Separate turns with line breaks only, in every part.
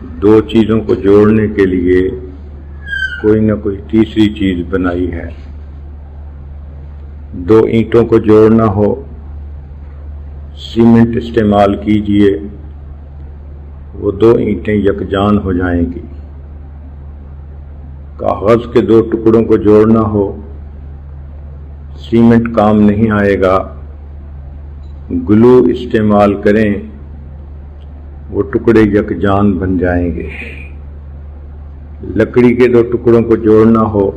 دو چیزوں کو جوڑنے کے لیے کوئی نہ کوئی تیسری چیز بنائی ہے۔ دو اینٹوں کو جوڑنا ہو، سیمنٹ استعمال کیجئے، وہ دو اینٹیں یکجان ہو جائیں گی۔ کاغذ کے دو ٹکڑوں کو جوڑنا ہو، سیمنٹ کام نہیں آئے گا، گلو استعمال کریں، وہ ٹکڑے یکجان بن جائیں گے۔ لکڑی کے دو ٹکڑوں کو جوڑنا ہو،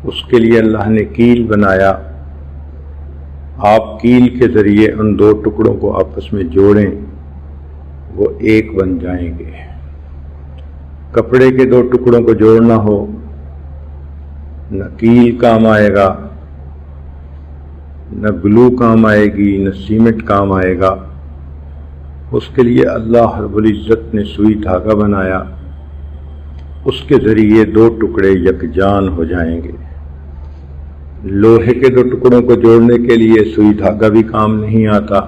اس کے لیے اللہ نے کیل بنایا، آپ کیل کے ذریعے ان دو ٹکڑوں کو آپس میں جوڑیں، وہ ایک بن جائیں گے۔ کپڑے کے دو ٹکڑوں کو جوڑنا ہو، نہ کیل کام آئے گا، نہ گلو کام آئے گی، نہ سیمنٹ کام آئے گا، اس کے لیے اللہ رب العزت نے سوئی دھاگا بنایا، اس کے ذریعے دو ٹکڑے یکجان ہو جائیں گے۔ لوہے کے دو ٹکڑوں کو جوڑنے کے لیے سوئی دھاگا بھی کام نہیں آتا،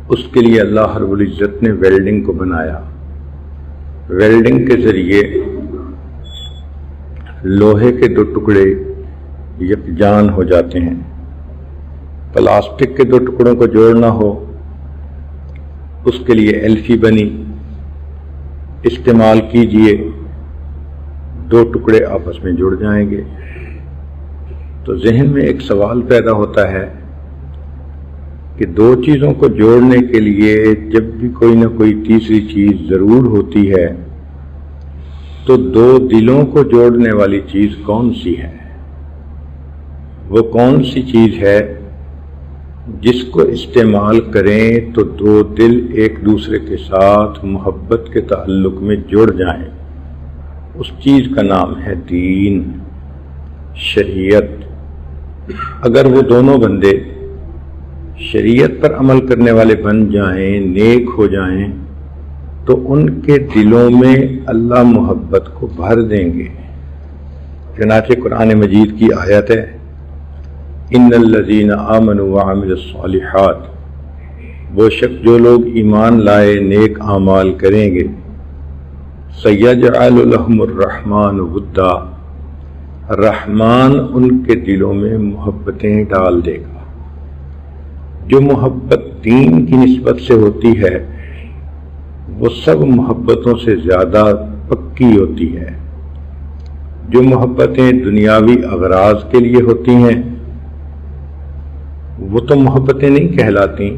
اس کے لیے اللہ رب العزت نے ویلڈنگ کو بنایا۔ ویلڈنگ کے ذریعے لوہے کے دو ٹکڑے یکجان ہو جاتے ہیں۔ پلاسٹک کے دو ٹکڑوں کو جوڑنا ہو، اس کے لیے ایلفی بنی، استعمال کیجئے، دو ٹکڑے آپس میں جڑ جائیں گے۔ تو ذہن میں ایک سوال پیدا ہوتا ہے کہ دو چیزوں کو جوڑنے کے لیے جب بھی کوئی نہ کوئی تیسری چیز ضرور ہوتی ہے، تو دو دلوں کو جوڑنے والی چیز کون سی ہے؟ وہ کون سی چیز ہے جس کو استعمال کریں تو دو دل ایک دوسرے کے ساتھ محبت کے تعلق میں جڑ جائیں؟ اس چیز کا نام ہے دین، شریعت۔ اگر وہ دونوں بندے شریعت پر عمل کرنے والے بن جائیں، نیک ہو جائیں، تو ان کے دلوں میں اللہ محبت کو بھر دیں گے۔ چنانچہ قرآن مجید کی آیت ہے، ان الذین آمنوا وعملوا الصالحات، وہ شخص جو لوگ ایمان لائے، نیک اعمال کریں گے، سیجعل لہم الرحمن ودا، رحمان ان کے دلوں میں محبتیں ڈال دے گا۔ جو محبت دین کی نسبت سے ہوتی ہے وہ سب محبتوں سے زیادہ پکی ہوتی ہے۔ جو محبتیں دنیاوی اغراض کے لیے ہوتی ہیں وہ تو محبتیں نہیں کہلاتی،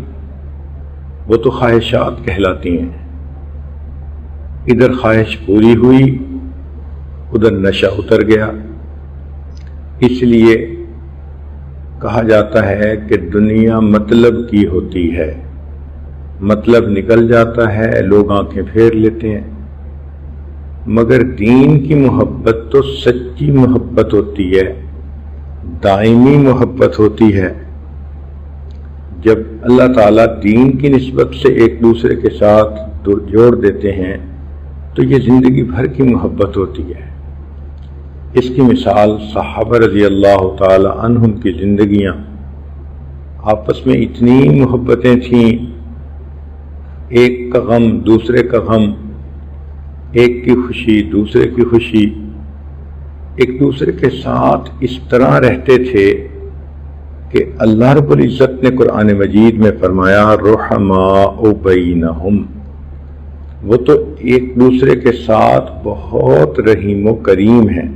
وہ تو خواہشات کہلاتی ہیں۔ ادھر خواہش پوری ہوئی، ادھر نشہ اتر گیا۔ اس لیے کہا جاتا ہے کہ دنیا مطلب کی ہوتی ہے، مطلب نکل جاتا ہے، لوگ آنکھیں پھیر لیتے ہیں، مگر دین کی محبت تو سچی محبت ہوتی ہے، دائمی محبت ہوتی ہے۔ جب اللہ تعالیٰ دین کی نسبت سے ایک دوسرے کے ساتھ جوڑ دیتے ہیں تو یہ زندگی بھر کی محبت ہوتی ہے۔ اس کی مثال صحابہ رضی اللہ تعالی عنہم کی زندگیاں، آپس میں اتنی محبتیں تھیں، ایک کا غم دوسرے کا غم، ایک کی خوشی دوسرے کی خوشی، ایک دوسرے کے ساتھ اس طرح رہتے تھے کہ اللہ رب العزت نے قرآن مجید میں فرمایا رحماء بینہم، وہ تو ایک دوسرے کے ساتھ بہت رحیم و کریم ہیں۔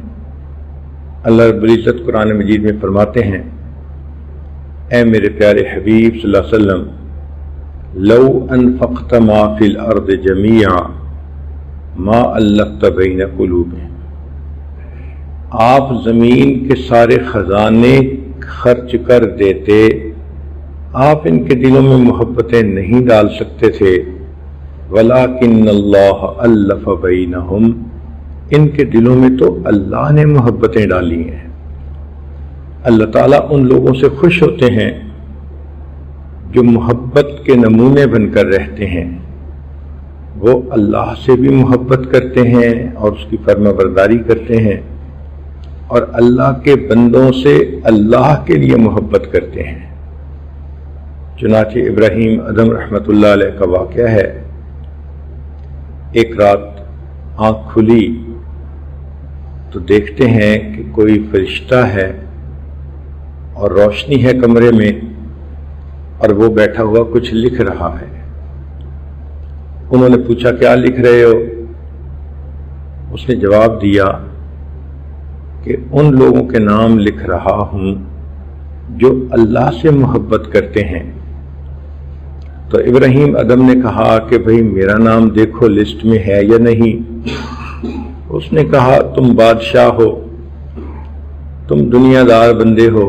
اللہ رب العزت قرآن مجید میں فرماتے ہیں، اے میرے پیارے حبیب صلی اللہ علیہ وسلم، لو انفقت ما فی الارض جمیعا ما الفت بین قلوبہم، آپ زمین کے سارے خزانے خرچ کر دیتے، آپ ان کے دلوں میں محبتیں نہیں ڈال سکتے تھے، ولیکن اللہ الف بینہم، ان کے دلوں میں تو اللہ نے محبتیں ڈالی ہیں۔ اللہ تعالیٰ ان لوگوں سے خوش ہوتے ہیں جو محبت کے نمونے بن کر رہتے ہیں، وہ اللہ سے بھی محبت کرتے ہیں اور اس کی فرما برداری کرتے ہیں، اور اللہ کے بندوں سے اللہ کے لیے محبت کرتے ہیں۔ چنانچہ ابراہیم ادم رحمۃ اللہ علیہ کا واقعہ ہے ایک رات آنکھ کھلی تو دیکھتے ہیں کہ کوئی فرشتہ ہے اور روشنی ہے کمرے میں اور وہ بیٹھا ہوا کچھ لکھ رہا ہے۔ انہوں نے پوچھا کیا لکھ رہے ہو؟ اس نے جواب دیا کہ ان لوگوں کے نام لکھ رہا ہوں جو اللہ سے محبت کرتے ہیں۔ تو ابراہیم ادم نے کہا کہ بھئی میرا نام دیکھو لسٹ میں ہے یا نہیں۔ اس نے کہا تم بادشاہ ہو، تم دنیا دار بندے ہو،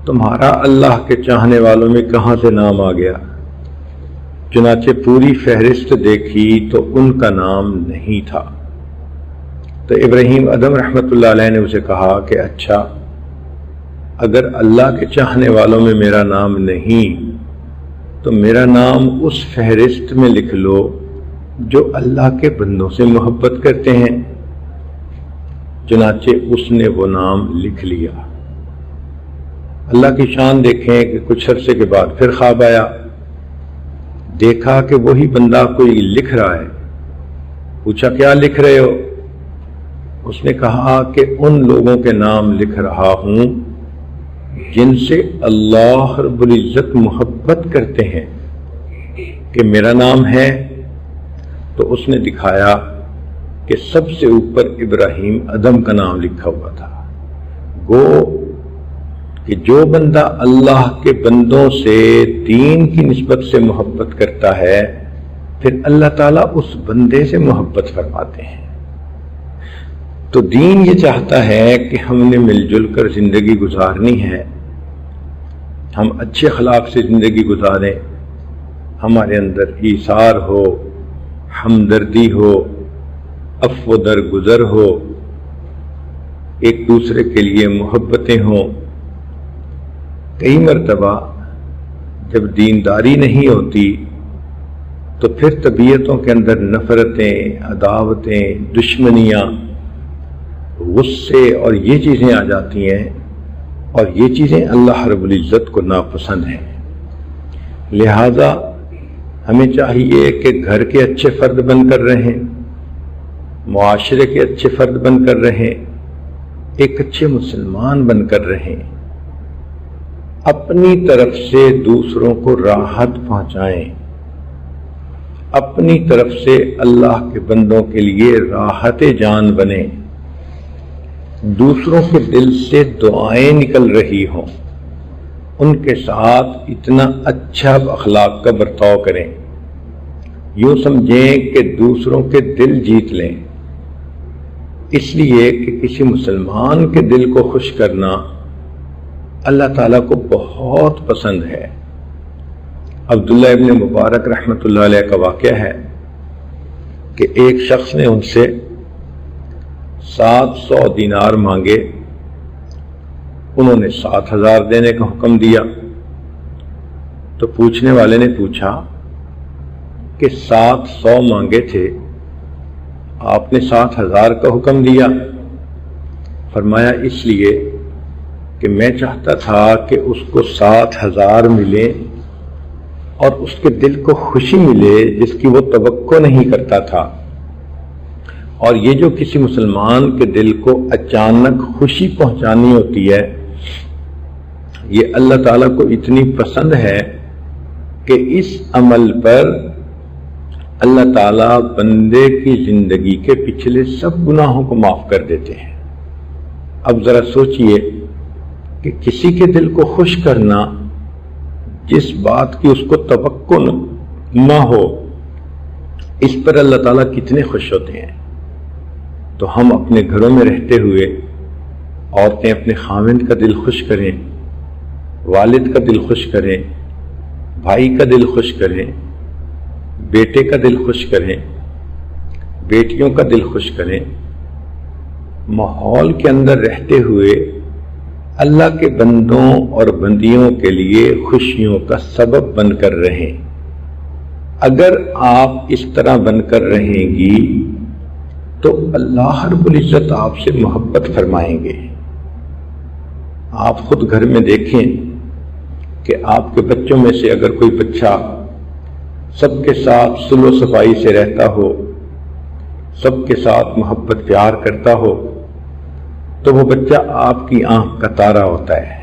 تمہارا اللہ کے چاہنے والوں میں کہاں سے نام آ گیا؟ چنانچہ پوری فہرست دیکھی تو ان کا نام نہیں تھا۔ تو ابراہیم ادم رحمۃ اللہ علیہ نے اسے کہا کہ اچھا، اگر اللہ کے چاہنے والوں میں میرا نام نہیں تو میرا نام اس فہرست میں لکھ لو جو اللہ کے بندوں سے محبت کرتے ہیں۔ چنانچہ اس نے وہ نام لکھ لیا۔ اللہ کی شان دیکھیں کہ کچھ عرصے کے بعد پھر خواب آیا، دیکھا کہ وہی بندہ کوئی لکھ رہا ہے۔ پوچھا کیا لکھ رہے ہو؟ اس نے کہا کہ ان لوگوں کے نام لکھ رہا ہوں جن سے اللہ رب العزت محبت کرتے ہیں کہ میرا نام ہے۔ تو اس نے دکھایا کہ سب سے اوپر ابراہیم ادم کا نام لکھا ہوا تھا۔ گو کہ جو بندہ اللہ کے بندوں سے دین کی نسبت سے محبت کرتا ہے پھر اللہ تعالیٰ اس بندے سے محبت فرماتے ہیں۔ تو دین یہ چاہتا ہے کہ ہم نے مل جل کر زندگی گزارنی ہے، ہم اچھے اخلاق سے زندگی گزاریں، ہمارے اندر ایثار ہو، ہمدردی ہو، عفو درگزر ہو، ایک دوسرے کے لیے محبتیں ہوں۔ کئی مرتبہ جب دینداری نہیں ہوتی تو پھر طبیعتوں کے اندر نفرتیں، عداوتیں، دشمنیاں، غصے اور یہ چیزیں آ جاتی ہیں، اور یہ چیزیں اللہ رب العزت کو ناپسند ہیں۔ لہذا ہمیں چاہیے کہ گھر کے اچھے فرد بن کر رہیں، معاشرے کے اچھے فرد بن کر رہیں، ایک اچھے مسلمان بن کر رہیں، اپنی طرف سے دوسروں کو راحت پہنچائیں، اپنی طرف سے اللہ کے بندوں کے لیے راحت جان بنیں، دوسروں کے دل سے دعائیں نکل رہی ہوں، ان کے ساتھ اتنا اچھا اخلاق کا برتاؤ کریں، یوں سمجھیں کہ دوسروں کے دل جیت لیں۔ اس لیے کہ کسی مسلمان کے دل کو خوش کرنا اللہ تعالیٰ کو بہت پسند ہے۔ عبداللہ ابن مبارک رحمۃ اللہ علیہ کا واقعہ ہے کہ ایک شخص نے ان سے 700 دینار مانگے، انہوں نے 7000 دینے کا حکم دیا۔ تو پوچھنے والے نے پوچھا کہ 700 مانگے تھے، آپ نے 7000 کا حکم دیا؟ فرمایا اس لیے کہ میں چاہتا تھا کہ اس کو 7000 ملے اور اس کے دل کو خوشی ملے جس کی وہ توقع نہیں کرتا تھا۔ اور یہ جو کسی مسلمان کے دل کو اچانک خوشی پہنچانی ہوتی ہے، یہ اللہ تعالیٰ کو اتنی پسند ہے کہ اس عمل پر اللہ تعالیٰ بندے کی زندگی کے پچھلے سب گناہوں کو معاف کر دیتے ہیں۔ اب ذرا سوچئے کہ کسی کے دل کو خوش کرنا جس بات کی اس کو توقع نہ ہو، اس پر اللہ تعالیٰ کتنے خوش ہوتے ہیں۔ تو ہم اپنے گھروں میں رہتے ہوئے عورتیں اپنے خاوند کا دل خوش کریں، والد کا دل خوش کریں، بھائی کا دل خوش کریں، بیٹے کا دل خوش کریں، بیٹیوں کا دل خوش کریں، ماحول کے اندر رہتے ہوئے اللہ کے بندوں اور بندیوں کے لیے خوشیوں کا سبب بن کر رہیں۔ اگر آپ اس طرح بن کر رہیں گی تو اللہ رب العزت آپ سے محبت فرمائیں گے۔ آپ خود گھر میں دیکھیں کہ آپ کے بچوں میں سے اگر کوئی بچہ سب کے ساتھ صلح و صفائی سے رہتا ہو، سب کے ساتھ محبت پیار کرتا ہو، تو وہ بچہ آپ کی آنکھ کا تارا ہوتا ہے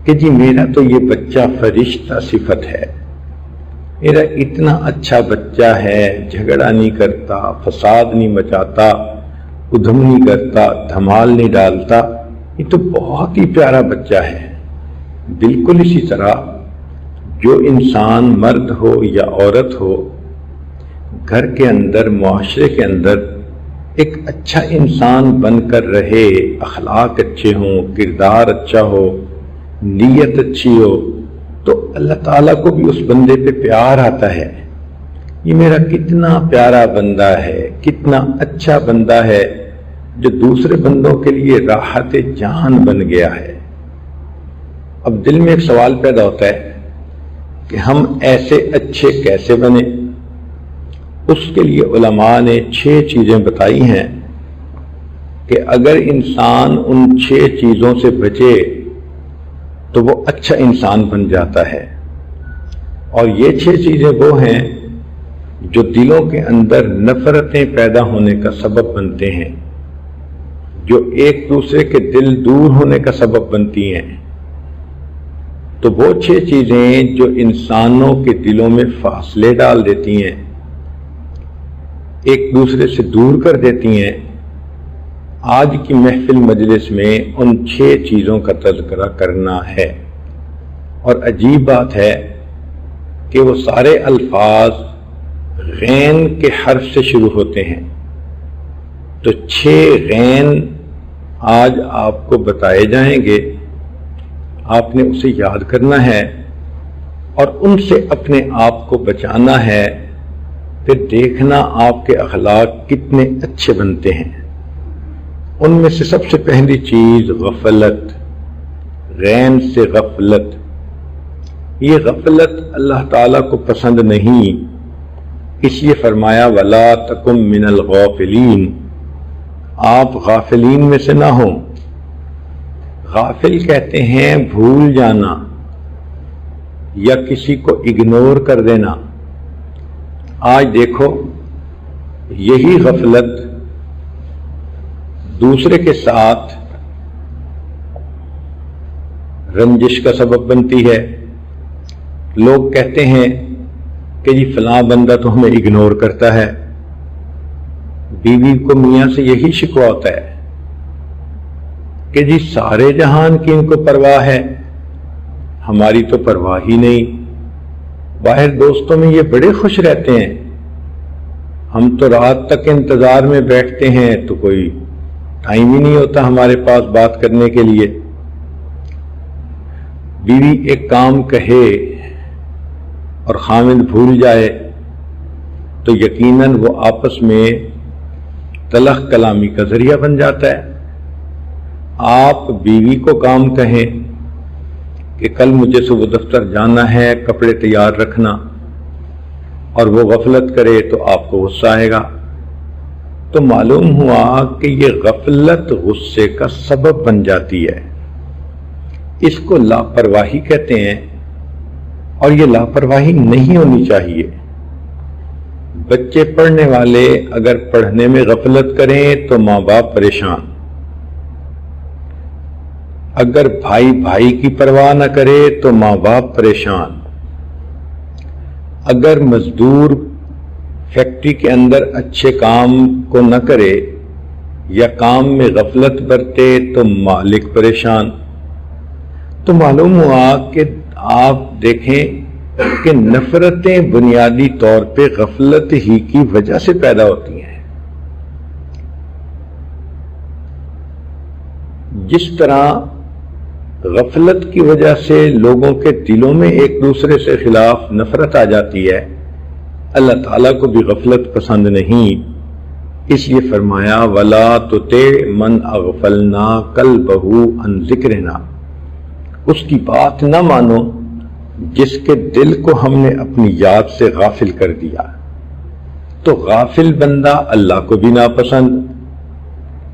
کہ جی میرا تو یہ بچہ فرشتہ صفت ہے، میرا اتنا اچھا بچہ ہے، جھگڑا نہیں کرتا، فساد نہیں مچاتا، ادھم نہیں کرتا، دھمال نہیں ڈالتا، یہ تو بہت ہی پیارا بچہ ہے۔ بالکل اسی طرح جو انسان مرد ہو یا عورت ہو، گھر کے اندر، معاشرے کے اندر ایک اچھا انسان بن کر رہے، اخلاق اچھے ہوں، کردار اچھا ہو، نیت اچھی ہو، تو اللہ تعالیٰ کو بھی اس بندے پہ پیار آتا ہے، یہ میرا کتنا پیارا بندہ ہے، کتنا اچھا بندہ ہے، جو دوسرے بندوں کے لیے راحت جان بن گیا ہے۔ اب دل میں ایک سوال پیدا ہوتا ہے کہ ہم ایسے اچھے کیسے بنے؟ اس کے لیے علماء نے 6 چیزیں بتائی ہیں کہ اگر انسان ان 6 چیزوں سے بچے تو وہ اچھا انسان بن جاتا ہے۔ اور یہ 6 چیزیں وہ ہیں جو دلوں کے اندر نفرتیں پیدا ہونے کا سبب بنتے ہیں، جو ایک دوسرے کے دل دور ہونے کا سبب بنتی ہیں۔ تو وہ 6 چیزیں جو انسانوں کے دلوں میں فاصلے ڈال دیتی ہیں، ایک دوسرے سے دور کر دیتی ہیں، آج کی محفل مجلس میں ان 6 چیزوں کا تذکرہ کرنا ہے۔ اور عجیب بات ہے کہ وہ سارے الفاظ غین کے حرف سے شروع ہوتے ہیں، تو 6 غین آج آپ کو بتائے جائیں گے، آپ نے اسے یاد کرنا ہے اور ان سے اپنے آپ کو بچانا ہے، پھر دیکھنا آپ کے اخلاق کتنے اچھے بنتے ہیں۔ ان میں سے سب سے پہلی چیز غفلت، غین سے غفلت۔ یہ غفلت اللہ تعالیٰ کو پسند نہیں، اس لیے فرمایا وَلَا تَكُن مِّنَ الْغَافِلِينَ، آپ غافلین میں سے نہ ہوں۔ غافل کہتے ہیں بھول جانا یا کسی کو اگنور کر دینا۔ آج دیکھو یہی غفلت دوسرے کے ساتھ رنجش کا سبب بنتی ہے۔ لوگ کہتے ہیں کہ جی فلاں بندہ تو ہمیں اگنور کرتا ہے، بیوی کو میاں سے یہی شکوہ ہوتا ہے کہ جی سارے جہان کی ان کو پرواہ ہے، ہماری تو پرواہ ہی نہیں، باہر دوستوں میں یہ بڑے خوش رہتے ہیں، ہم تو رات تک انتظار میں بیٹھتے ہیں تو کوئی ٹائم ہی نہیں ہوتا ہمارے پاس بات کرنے کے لیے۔ بیوی ایک کام کہے اور خامد بھول جائے تو یقیناً وہ آپس میں تلخ کلامی کا ذریعہ بن جاتا ہے۔ آپ بیوی کو کام کہیں کہ کل مجھے صبح دفتر جانا ہے، کپڑے تیار رکھنا، اور وہ غفلت کرے تو آپ کو غصہ آئے گا، تو معلوم ہوا کہ یہ غفلت غصے کا سبب بن جاتی ہے۔ اس کو لاپرواہی کہتے ہیں، اور یہ لاپرواہی نہیں ہونی چاہیے۔ بچے پڑھنے والے اگر پڑھنے میں غفلت کریں تو ماں باپ پریشان، اگر بھائی بھائی کی پرواہ نہ کرے تو ماں باپ پریشان، اگر مزدور فیکٹری کے اندر اچھے کام کو نہ کرے یا کام میں غفلت برتے تو مالک پریشان۔ تو معلوم ہوا کہ آپ دیکھیں کہ نفرتیں بنیادی طور پہ غفلت ہی کی وجہ سے پیدا ہوتی ہیں۔ جس طرح غفلت کی وجہ سے لوگوں کے دلوں میں ایک دوسرے سے خلاف نفرت آ جاتی ہے، اللہ تعالیٰ کو بھی غفلت پسند نہیں، اس لیے فرمایا وَلَا تُطِعْ مَنْ أَغْفَلْنَا قَلْبَهُ عَنْ ذِكْرِنَا، اس کی بات نہ مانو جس کے دل کو ہم نے اپنی یاد سے غافل کر دیا۔ تو غافل بندہ اللہ کو بھی ناپسند،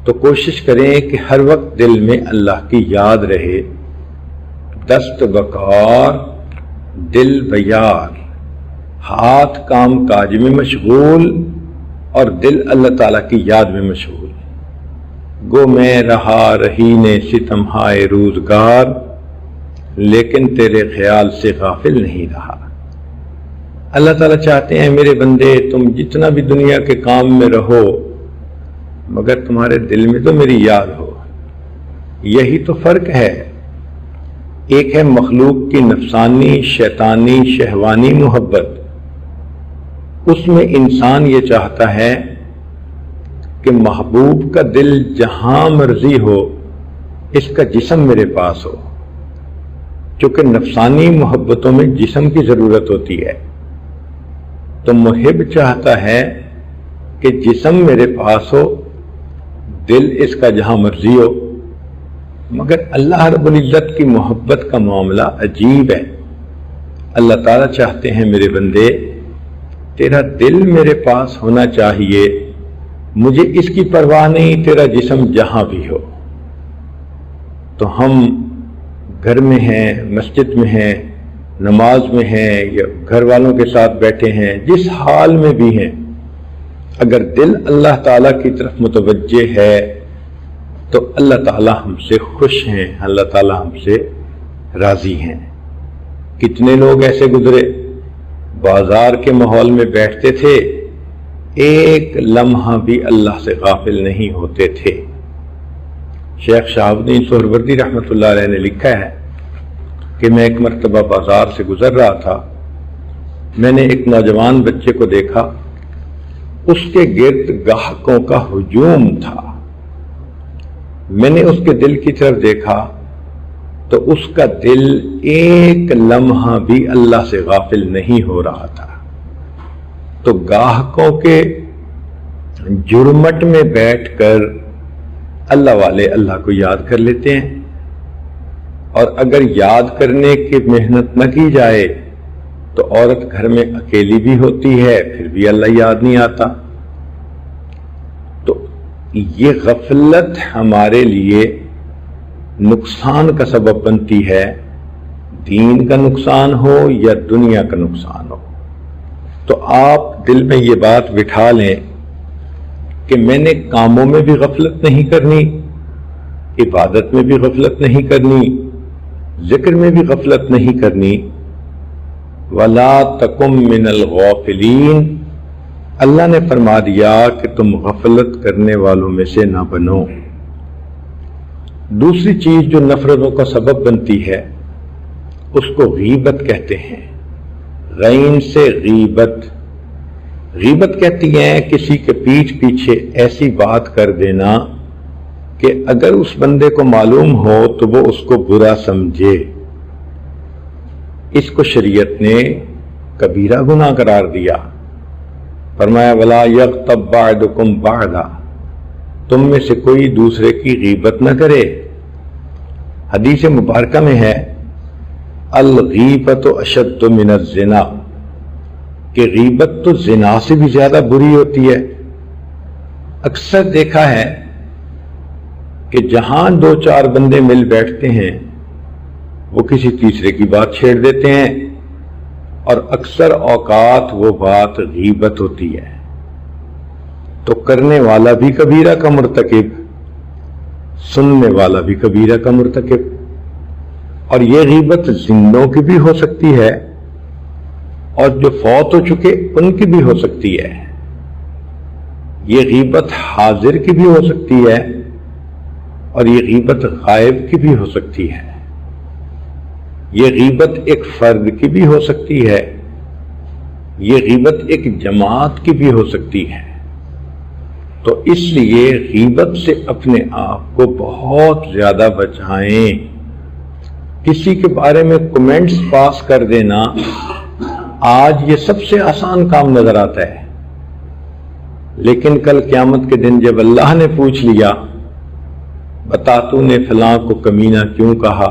تو کوشش کریں کہ ہر وقت دل میں اللہ کی یاد رہے۔ دست بکار دل بیار، ہاتھ کام کاج میں مشغول اور دل اللہ تعالیٰ کی یاد میں مشغول. گو میں رہا رہی نے ستم ہائے روزگار، لیکن تیرے خیال سے غافل نہیں رہا. اللہ تعالیٰ چاہتے ہیں میرے بندے تم جتنا بھی دنیا کے کام میں رہو مگر تمہارے دل میں تو میری یاد ہو. یہی تو فرق ہے. ایک ہے مخلوق کی نفسانی شیطانی شہوانی محبت، اس میں انسان یہ چاہتا ہے کہ محبوب کا دل جہاں مرضی ہو اس کا جسم میرے پاس ہو. چونکہ نفسانی محبتوں میں جسم کی ضرورت ہوتی ہے، تو محب چاہتا ہے کہ جسم میرے پاس ہو، دل اس کا جہاں مرضی ہو. مگر اللہ رب العزت کی محبت کا معاملہ عجیب ہے. اللہ تعالیٰ چاہتے ہیں میرے بندے تیرا دل میرے پاس ہونا چاہیے، مجھے اس کی پرواہ نہیں تیرا جسم جہاں بھی ہو. تو ہم گھر میں ہیں، مسجد میں ہیں، نماز میں ہیں یا گھر والوں کے ساتھ بیٹھے ہیں، جس حال میں بھی ہیں، اگر دل اللہ تعالیٰ کی طرف متوجہ ہے تو اللہ تعالیٰ ہم سے خوش ہیں، اللہ تعالیٰ ہم سے راضی ہیں. کتنے لوگ ایسے گزرے بازار کے ماحول میں بیٹھتے تھے، ایک لمحہ بھی اللہ سے غافل نہیں ہوتے تھے. شیخ شہاب الدین سہروردی رحمۃ اللہ علیہ نے لکھا ہے کہ میں ایک مرتبہ بازار سے گزر رہا تھا، میں نے ایک نوجوان بچے کو دیکھا، اس کے گرد گاہکوں کا ہجوم تھا. میں نے اس کے دل کی طرف دیکھا تو اس کا دل ایک لمحہ بھی اللہ سے غافل نہیں ہو رہا تھا. تو گاہکوں کے جرمٹ میں بیٹھ کر اللہ والے اللہ کو یاد کر لیتے ہیں، اور اگر یاد کرنے کی محنت نہ کی جائے تو عورت گھر میں اکیلی بھی ہوتی ہے پھر بھی اللہ یاد نہیں آتا. تو یہ غفلت ہمارے لیے نقصان کا سبب بنتی ہے، دین کا نقصان ہو یا دنیا کا نقصان ہو. تو آپ دل میں یہ بات بٹھا لیں کہ میں نے کاموں میں بھی غفلت نہیں کرنی، عبادت میں بھی غفلت نہیں کرنی، ذکر میں بھی غفلت نہیں کرنی. وَلَا تَكُن مِّنَ الْغَافِلِينَ، اللہ نے فرما دیا کہ تم غفلت کرنے والوں میں سے نہ بنو. دوسری چیز جو نفرتوں کا سبب بنتی ہے اس کو غیبت کہتے ہیں. غین سے غیبت. غیبت کہتی ہیں کسی کے پیٹھ پیچھے ایسی بات کر دینا کہ اگر اس بندے کو معلوم ہو تو وہ اس کو برا سمجھے. اس کو شریعت نے کبیرہ گناہ قرار دیا. فرمایا وَلَا يَغْتَبْ بَعْضُكُمْ بَعْضًا، تم میں سے کوئی دوسرے کی غیبت نہ کرے. حدیث مبارکہ میں ہے الغیبۃ اشد من الزنا، کہ غیبت تو زنا سے بھی زیادہ بری ہوتی ہے. اکثر دیکھا ہے کہ جہاں دو چار بندے مل بیٹھتے ہیں وہ کسی تیسرے کی بات چھیڑ دیتے ہیں، اور اکثر اوقات وہ بات غیبت ہوتی ہے. تو کرنے والا بھی کبیرہ کا مرتکب، سننے والا بھی کبیرہ کا مرتکب. اور یہ غیبت زندوں کی بھی ہو سکتی ہے اور جو فوت ہو چکے ان کی بھی ہو سکتی ہے. یہ غیبت حاضر کی بھی ہو سکتی ہے اور یہ غیبت غائب کی بھی ہو سکتی ہے. یہ غیبت ایک فرد کی بھی ہو سکتی ہے، یہ غیبت ایک جماعت کی بھی ہو سکتی ہے. تو اس لیے غیبت سے اپنے آپ کو بہت زیادہ بچائیں. کسی کے بارے میں کمنٹس پاس کر دینا آج یہ سب سے آسان کام نظر آتا ہے، لیکن کل قیامت کے دن جب اللہ نے پوچھ لیا بتا تو نے فلاں کو کمینہ کیوں کہا،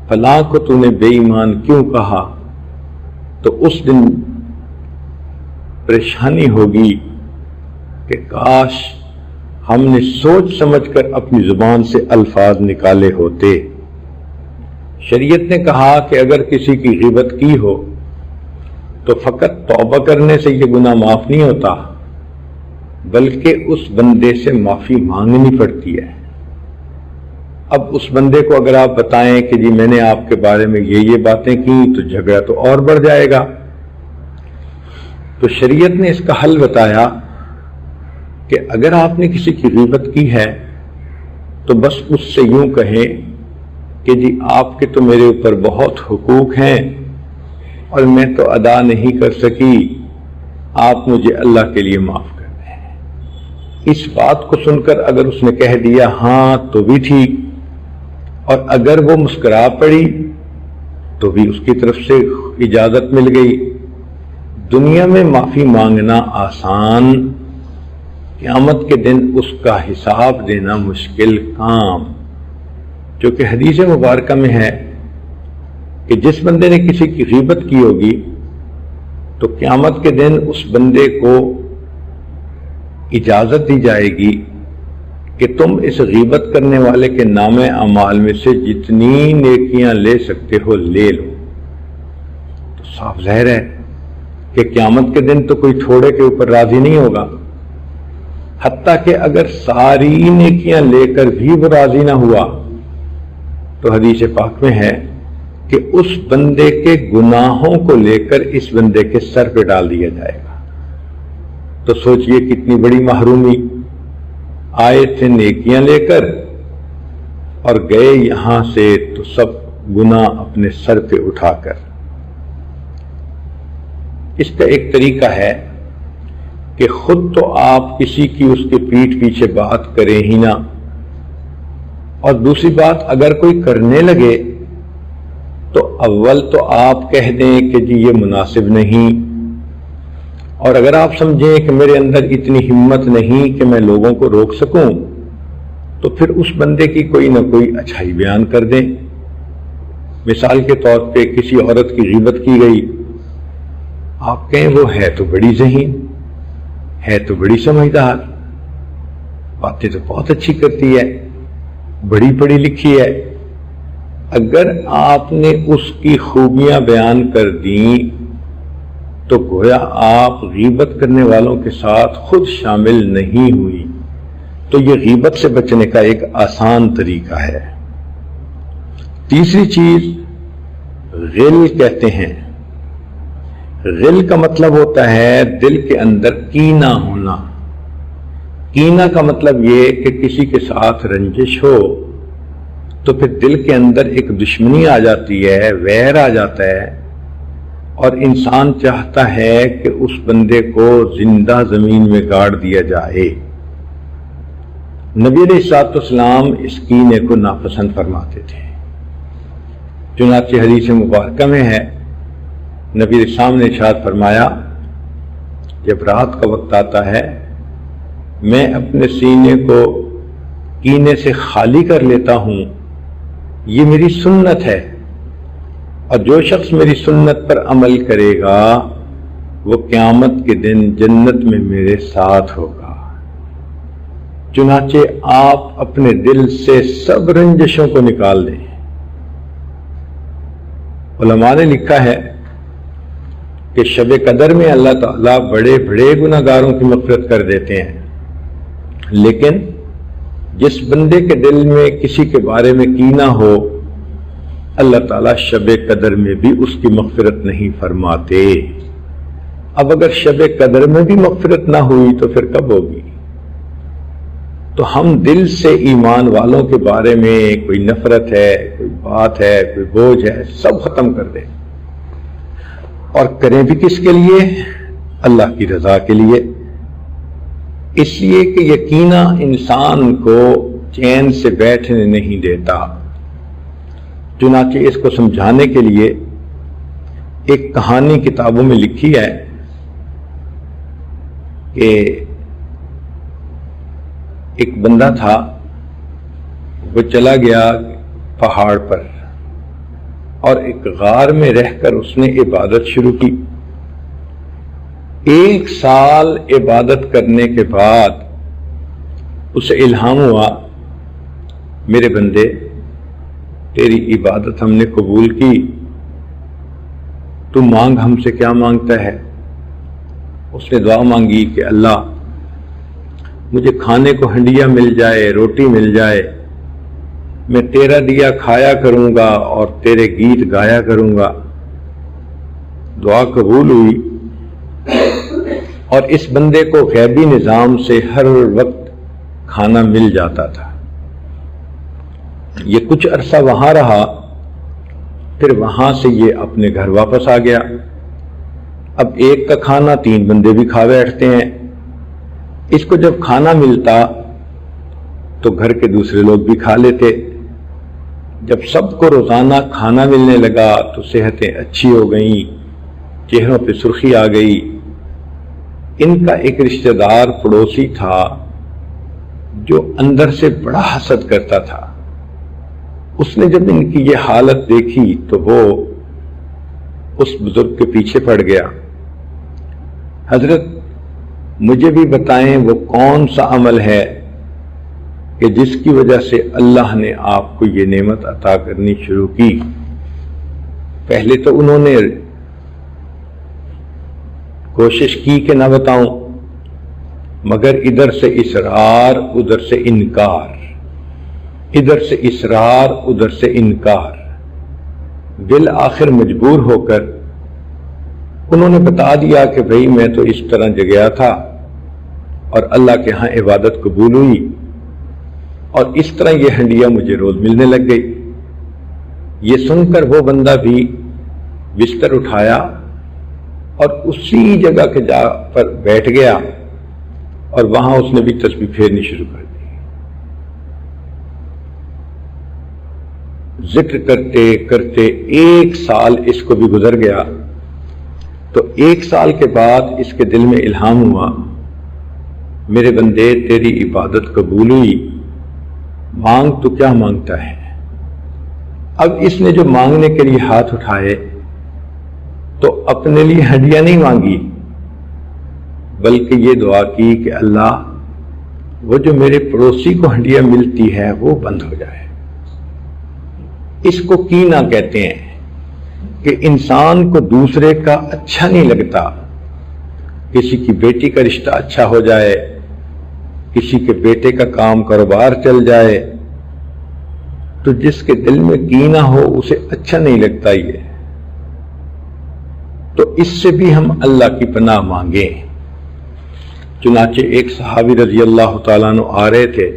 فلاں کو تو نے بے ایمان کیوں کہا، تو اس دن پریشانی ہوگی کہ کاش ہم نے سوچ سمجھ کر اپنی زبان سے الفاظ نکالے ہوتے. شریعت نے کہا کہ اگر کسی کی غیبت کی ہو تو فقط توبہ کرنے سے یہ گناہ معاف نہیں ہوتا، بلکہ اس بندے سے معافی مانگنی پڑتی ہے۔ اب اس بندے کو اگر آپ بتائیں کہ جی میں نے آپ کے بارے میں یہ باتیں کی، تو جھگڑا تو اور بڑھ جائے گا۔ تو شریعت نے اس کا حل بتایا کہ اگر آپ نے کسی کی غیبت کی ہے تو بس اس سے یوں کہیں کہ جی آپ کے تو میرے اوپر بہت حقوق ہیں اور میں تو ادا نہیں کر سکی، آپ مجھے اللہ کے لیے معاف کر دیں۔ اس بات کو سن کر اگر اس نے کہہ دیا ہاں تو بھی ٹھیک، اور اگر وہ مسکرا پڑی تو بھی اس کی طرف سے اجازت مل گئی۔ دنیا میں معافی مانگنا آسان، قیامت کے دن اس کا حساب دینا مشکل کام، جو کہ حدیث مبارکہ میں ہے کہ جس بندے نے کسی کی غیبت کی ہوگی تو قیامت کے دن اس بندے کو اجازت دی جائے گی کہ تم اس غیبت کرنے والے کے نامہ اعمال میں سے جتنی نیکیاں لے سکتے ہو لے لو۔ تو صاف ظاہر ہے کہ قیامت کے دن تو کوئی تھوڑے کے اوپر راضی نہیں ہوگا، حتیٰ کہ اگر ساری نیکیاں لے کر بھی وہ راضی نہ ہوا تو حدیث پاک میں ہے کہ اس بندے کے گناہوں کو لے کر اس بندے کے سر پہ ڈال دیا جائے گا۔ تو سوچئے کتنی بڑی محرومی، آئے تھے نیکیاں لے کر اور گئے یہاں سے تو سب گناہ اپنے سر پہ اٹھا کر۔ اس کا ایک طریقہ ہے کہ خود تو آپ کسی کی اس کے پیٹھ پیچھے بات کریں ہی نہ، اور دوسری بات اگر کوئی کرنے لگے تو اول تو آپ کہہ دیں کہ جی یہ مناسب نہیں، اور اگر آپ سمجھیں کہ میرے اندر اتنی ہمت نہیں کہ میں لوگوں کو روک سکوں تو پھر اس بندے کی کوئی نہ کوئی اچھائی بیان کر دیں۔ مثال کے طور پہ کسی عورت کی غیبت کی گئی، آپ کہیں وہ ہے تو بڑی ذہین، ہے تو بڑی سمجھدار، باتیں تو بہت اچھی کرتی ہے، بڑی پڑھی لکھی ہے۔ اگر آپ نے اس کی خوبیاں بیان کر دیں تو گویا آپ غیبت کرنے والوں کے ساتھ خود شامل نہیں ہوئی۔ تو یہ غیبت سے بچنے کا ایک آسان طریقہ ہے۔ تیسری چیز غل کہتے ہیں۔ غل کا مطلب ہوتا ہے دل کے اندر کینہ ہونا۔ کینہ کا مطلب یہ کہ کسی کے ساتھ رنجش ہو تو پھر دل کے اندر ایک دشمنی آ جاتی ہے، ویر آ جاتا ہے، اور انسان چاہتا ہے کہ اس بندے کو زندہ زمین میں گاڑ دیا جائے۔ نبی علیہ الصلوۃ والسلام اس کینے کو ناپسند فرماتے تھے، چنانچہ حدیث مبارکہ میں ہے نبی علیہ السلام نے ارشاد فرمایا جب رات کا وقت آتا ہے میں اپنے سینے کو کینے سے خالی کر لیتا ہوں، یہ میری سنت ہے، اور جو شخص میری سنت پر عمل کرے گا وہ قیامت کے دن جنت میں میرے ساتھ ہوگا۔ چنانچہ آپ اپنے دل سے سب رنجشوں کو نکال دیں۔ علماء نے لکھا ہے کہ شب قدر میں اللہ تعالیٰ بڑے بڑے گناہ گاروں کی مغفرت کر دیتے ہیں، لیکن جس بندے کے دل میں کسی کے بارے میں کینہ ہو اللہ تعالیٰ شب قدر میں بھی اس کی مغفرت نہیں فرماتے۔ اب اگر شب قدر میں بھی مغفرت نہ ہوئی تو پھر کب ہوگی؟ تو ہم دل سے ایمان والوں کے بارے میں کوئی نفرت ہے، کوئی بات ہے، کوئی بوجھ ہے، سب ختم کر دیں، اور کریں بھی کس کے لیے؟ اللہ کی رضا کے لیے۔ اس لیے کہ یقیناً انسان کو چین سے بیٹھنے نہیں دیتا۔ چنانچہ اس کو سمجھانے کے لیے ایک کہانی کتابوں میں لکھی ہے کہ ایک بندہ تھا، وہ چلا گیا پہاڑ پر اور ایک غار میں رہ کر اس نے عبادت شروع کی۔ 1 سال عبادت کرنے کے بعد اسے الہام ہوا میرے بندے تیری عبادت ہم نے قبول کی، تو مانگ ہم سے کیا مانگتا ہے؟ اس نے دعا مانگی کہ اللہ مجھے کھانے کو ہنڈیا مل جائے، روٹی مل جائے، میں تیرا دیا کھایا کروں گا اور تیرے گیت گایا کروں گا۔ دعا قبول ہوئی اور اس بندے کو غیبی نظام سے ہر وقت کھانا مل جاتا تھا۔ یہ کچھ عرصہ وہاں رہا، پھر وہاں سے یہ اپنے گھر واپس آ گیا۔ اب ایک کا کھانا 3 بندے بھی کھا بیٹھتے ہیں۔ اس کو جب کھانا ملتا تو گھر کے دوسرے لوگ بھی کھا لیتے۔ جب سب کو روزانہ کھانا ملنے لگا تو صحتیں اچھی ہو گئیں، چہروں پہ سرخی آ گئی۔ ان کا ایک رشتہ دار پڑوسی تھا جو اندر سے بڑا حسد کرتا تھا۔ اس نے جب ان کی یہ حالت دیکھی تو وہ اس بزرگ کے پیچھے پڑ گیا، حضرت مجھے بھی بتائیں وہ کون سا عمل ہے کہ جس کی وجہ سے اللہ نے آپ کو یہ نعمت عطا کرنی شروع کی۔ پہلے تو انہوں نے کوشش کی کہ نہ بتاؤں، مگر ادھر سے اصرار ادھر سے انکار، ادھر سے اصرار ادھر سے انکار، بالآخر مجبور ہو کر انہوں نے بتا دیا کہ بھئی میں تو اس طرح جگیا تھا اور اللہ کے ہاں عبادت قبول ہوئی اور اس طرح یہ ہنڈیا مجھے روز ملنے لگ گئی۔ یہ سن کر وہ بندہ بھی بستر اٹھایا اور اسی جگہ کے جا پر بیٹھ گیا اور وہاں اس نے بھی تسبیح پھیرنی شروع کر دی۔ ذکر کرتے کرتے 1 سال اس کو بھی گزر گیا، تو 1 سال کے بعد اس کے دل میں الہام ہوا، میرے بندے تیری عبادت قبول ہوئی، مانگ تو کیا مانگتا ہے؟ اب اس نے جو مانگنے کے لیے ہاتھ اٹھائے تو اپنے لیے ہڈیاں نہیں مانگی، بلکہ یہ دعا کی کہ اللہ وہ جو میرے پڑوسی کو ہڈیاں ملتی ہے وہ بند ہو جائے۔ اس کو کینہ کہتے ہیں کہ انسان کو دوسرے کا اچھا نہیں لگتا، کسی کی بیٹی کا رشتہ اچھا ہو جائے، کسی کے بیٹے کا کام کاروبار چل جائے، تو جس کے دل میں کینہ ہو اسے اچھا نہیں لگتا یہ، تو اس سے بھی ہم اللہ کی پناہ مانگیں۔ چنانچہ ایک صحابی رضی اللہ تعالیٰ عنہ آ رہے تھے،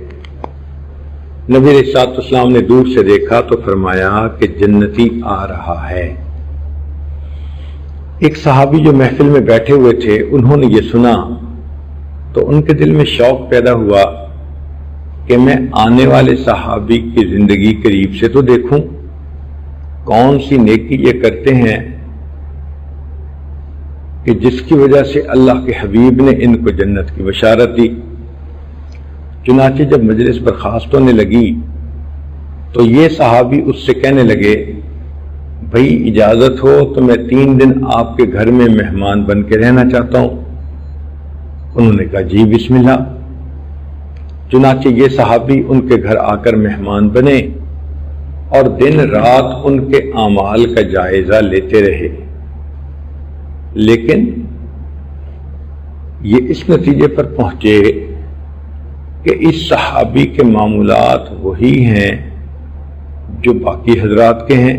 نبی علیہ الصلوۃ والسلام نے دور سے دیکھا تو فرمایا کہ جنتی آ رہا ہے۔ ایک صحابی جو محفل میں بیٹھے ہوئے تھے انہوں نے یہ سنا تو ان کے دل میں شوق پیدا ہوا کہ میں آنے والے صحابی کی زندگی قریب سے تو دیکھوں، کون سی نیکی یہ کرتے ہیں کہ جس کی وجہ سے اللہ کے حبیب نے ان کو جنت کی بشارت دی۔ چنانچہ جب مجلس برخاست ہونے لگی تو یہ صحابی اس سے کہنے لگے، بھئی اجازت ہو تو میں 3 دن آپ کے گھر میں مہمان بن کے رہنا چاہتا ہوں۔ انہوں نے کہا جی بسم اللہ۔ چنانچہ یہ صحابی ان کے گھر آ کر مہمان بنے اور دن رات ان کے اعمال کا جائزہ لیتے رہے، لیکن یہ اس نتیجے پر پہنچے کہ اس صحابی کے معمولات وہی ہیں جو باقی حضرات کے ہیں،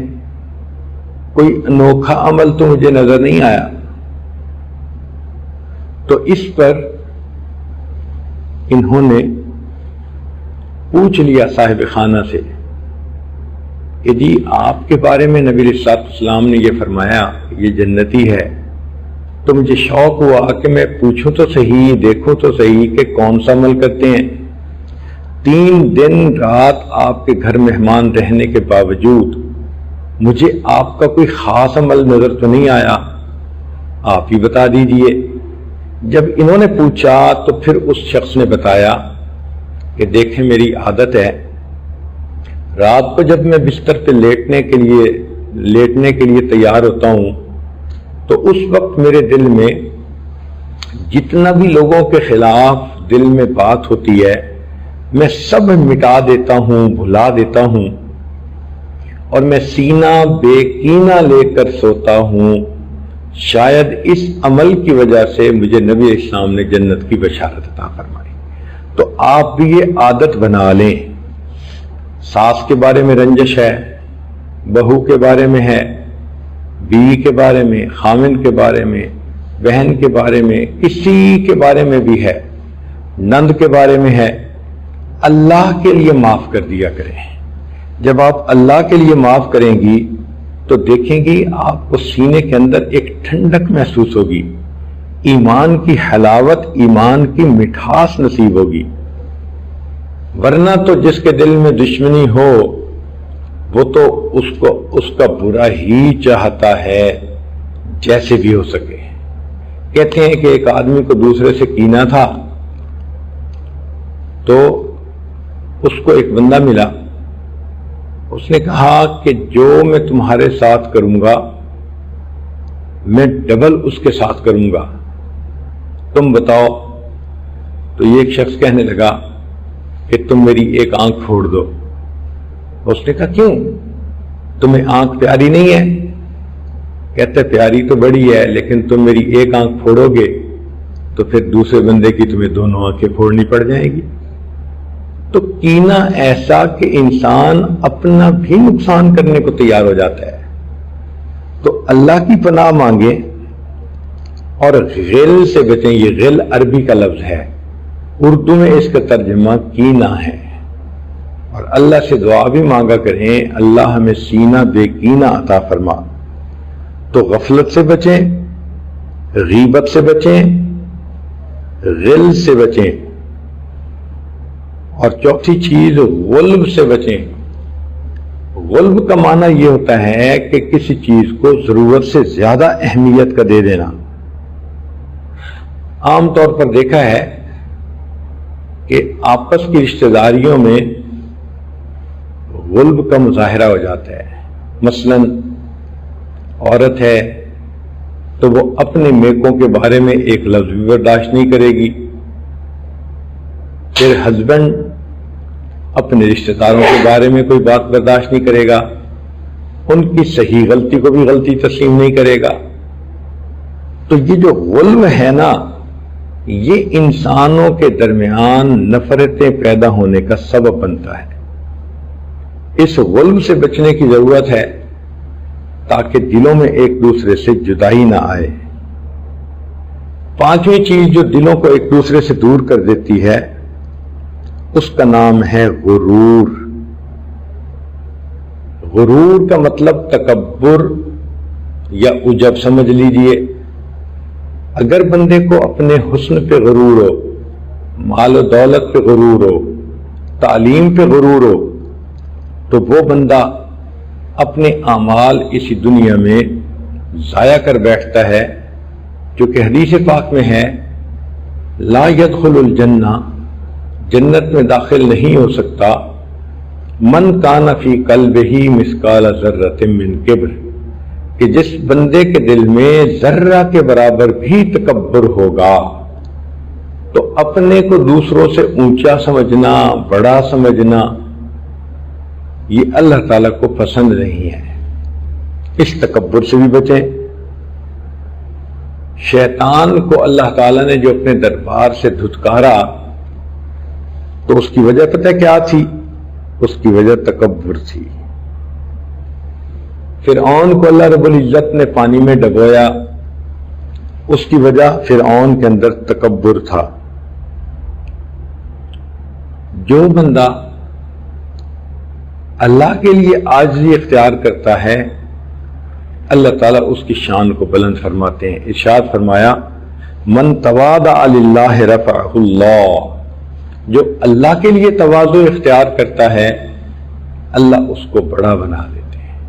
کوئی انوکھا عمل تو مجھے نظر نہیں آیا۔ تو اس پر انہوں نے پوچھ لیا صاحب خانہ سے کہ جی آپ کے بارے میں نبی علیہ الصلوۃ والسلام نے یہ فرمایا یہ جنتی ہے، تو مجھے شوق ہوا کہ میں پوچھوں تو صحیح، دیکھوں تو صحیح کہ کون سا عمل کرتے ہیں۔ 3 دن رات آپ کے گھر مہمان رہنے کے باوجود مجھے آپ کا کوئی خاص عمل نظر تو نہیں آیا، آپ ہی بتا دیجئے۔ جب انہوں نے پوچھا تو پھر اس شخص نے بتایا کہ دیکھیں میری عادت ہے، رات کو جب میں بستر پہ لیٹنے کے لیے تیار ہوتا ہوں تو اس وقت میرے دل میں جتنا بھی لوگوں کے خلاف دل میں بات ہوتی ہے میں سب مٹا دیتا ہوں، بھلا دیتا ہوں، اور میں سینہ بے کینہ لے کر سوتا ہوں، شاید اس عمل کی وجہ سے مجھے نبی اسلام نے جنت کی بشارت عطا فرمائی۔ تو آپ بھی یہ عادت بنا لیں، ساس کے بارے میں رنجش ہے، بہو کے بارے میں ہے، بیوی کے بارے میں، خامن کے بارے میں، بہن کے بارے میں، کسی کے بارے میں بھی ہے، نند کے بارے میں ہے، اللہ کے لیے معاف کر دیا کریں۔ جب آپ اللہ کے لیے معاف کریں گی تو دیکھیں گی آپ کو سینے کے اندر ایک ٹھنڈک محسوس ہوگی، ایمان کی حلاوت، ایمان کی مٹھاس نصیب ہوگی۔ ورنہ تو جس کے دل میں دشمنی ہو وہ تو اس کا برا ہی چاہتا ہے جیسے بھی ہو سکے۔ کہتے ہیں کہ ایک آدمی کو دوسرے سے کینہ تھا، تو اس کو ایک بندہ ملا، اس نے کہا کہ جو میں تمہارے ساتھ کروں گا میں ڈبل اس کے ساتھ کروں گا، تم بتاؤ۔ تو یہ ایک شخص کہنے لگا کہ تم میری ایک آنکھ پھوڑ دو۔ اس نے کہا کیوں، تمہیں آنکھ پیاری نہیں ہے؟ کہتے پیاری تو بڑی ہے، لیکن تم میری ایک آنکھ پھوڑو گے تو پھر دوسرے بندے کی تمہیں دونوں آنکھیں پھوڑنی پڑ جائیں گی۔ تو کینہ ایسا کہ انسان اپنا بھی نقصان کرنے کو تیار ہو جاتا ہے۔ تو اللہ کی پناہ مانگیں اور غل سے بچیں۔ یہ غل عربی کا لفظ ہے، اردو میں اس کا ترجمہ کینہ ہے۔ اور اللہ سے دعا بھی مانگا کریں، اللہ ہمیں سینہ بے کینہ عطا فرما۔ تو غفلت سے بچیں، غیبت سے بچیں، غل سے بچیں، اور چوتھی چیز غلب سے بچیں۔ غلب کا معنی یہ ہوتا ہے کہ کسی چیز کو ضرورت سے زیادہ اہمیت کا دے دینا۔ عام طور پر دیکھا ہے کہ آپس کی رشتہ داریوں میں غلب کا مظاہرہ ہو جاتا ہے۔ مثلا عورت ہے تو وہ اپنے میکوں کے بارے میں ایک لفظ بھی برداشت نہیں کرے گی، پھر ہسبینڈ اپنے رشتہ داروں کے بارے میں کوئی بات برداشت نہیں کرے گا، ان کی صحیح غلطی کو بھی غلطی تسلیم نہیں کرے گا۔ تو یہ جو غلب ہے نا، یہ انسانوں کے درمیان نفرتیں پیدا ہونے کا سبب بنتا ہے۔ اس غلب سے بچنے کی ضرورت ہے تاکہ دلوں میں ایک دوسرے سے جدائی نہ آئے۔ پانچویں چیز جو دلوں کو ایک دوسرے سے دور کر دیتی ہے اس کا نام ہے غرور۔ غرور کا مطلب تکبر یا عجب سمجھ لیجئے۔ اگر بندے کو اپنے حسن پہ غرور ہو، مال و دولت پہ غرور ہو، تعلیم پہ غرور ہو، تو وہ بندہ اپنے اعمال اسی دنیا میں ضائع کر بیٹھتا ہے، جو کہ حدیث پاک میں ہے لا يدخل الجنہ، جنت میں داخل نہیں ہو سکتا من کان فی قلبہ مثقال ذرۃ من کبر، کہ جس بندے کے دل میں ذرہ کے برابر بھی تکبر ہوگا۔ تو اپنے کو دوسروں سے اونچا سمجھنا، بڑا سمجھنا، یہ اللہ تعالیٰ کو پسند نہیں ہے۔ اس تکبر سے بھی بچیں۔ شیطان کو اللہ تعالیٰ نے جو اپنے دربار سے دھتکارا تو اس کی وجہ پتہ کیا تھی؟ اس کی وجہ تکبر تھی۔ فرعون کو اللہ رب العزت نے پانی میں ڈبویا، اس کی وجہ فرعون کے اندر تکبر تھا۔ جو بندہ اللہ کے لیے عاجزی اختیار کرتا ہے اللہ تعالیٰ اس کی شان کو بلند فرماتے ہیں۔ ارشاد فرمایا من تواضع للہ رفعہ اللہ، جو اللہ کے لیے تواضع اختیار کرتا ہے اللہ اس کو بڑا بنا دیتے ہیں۔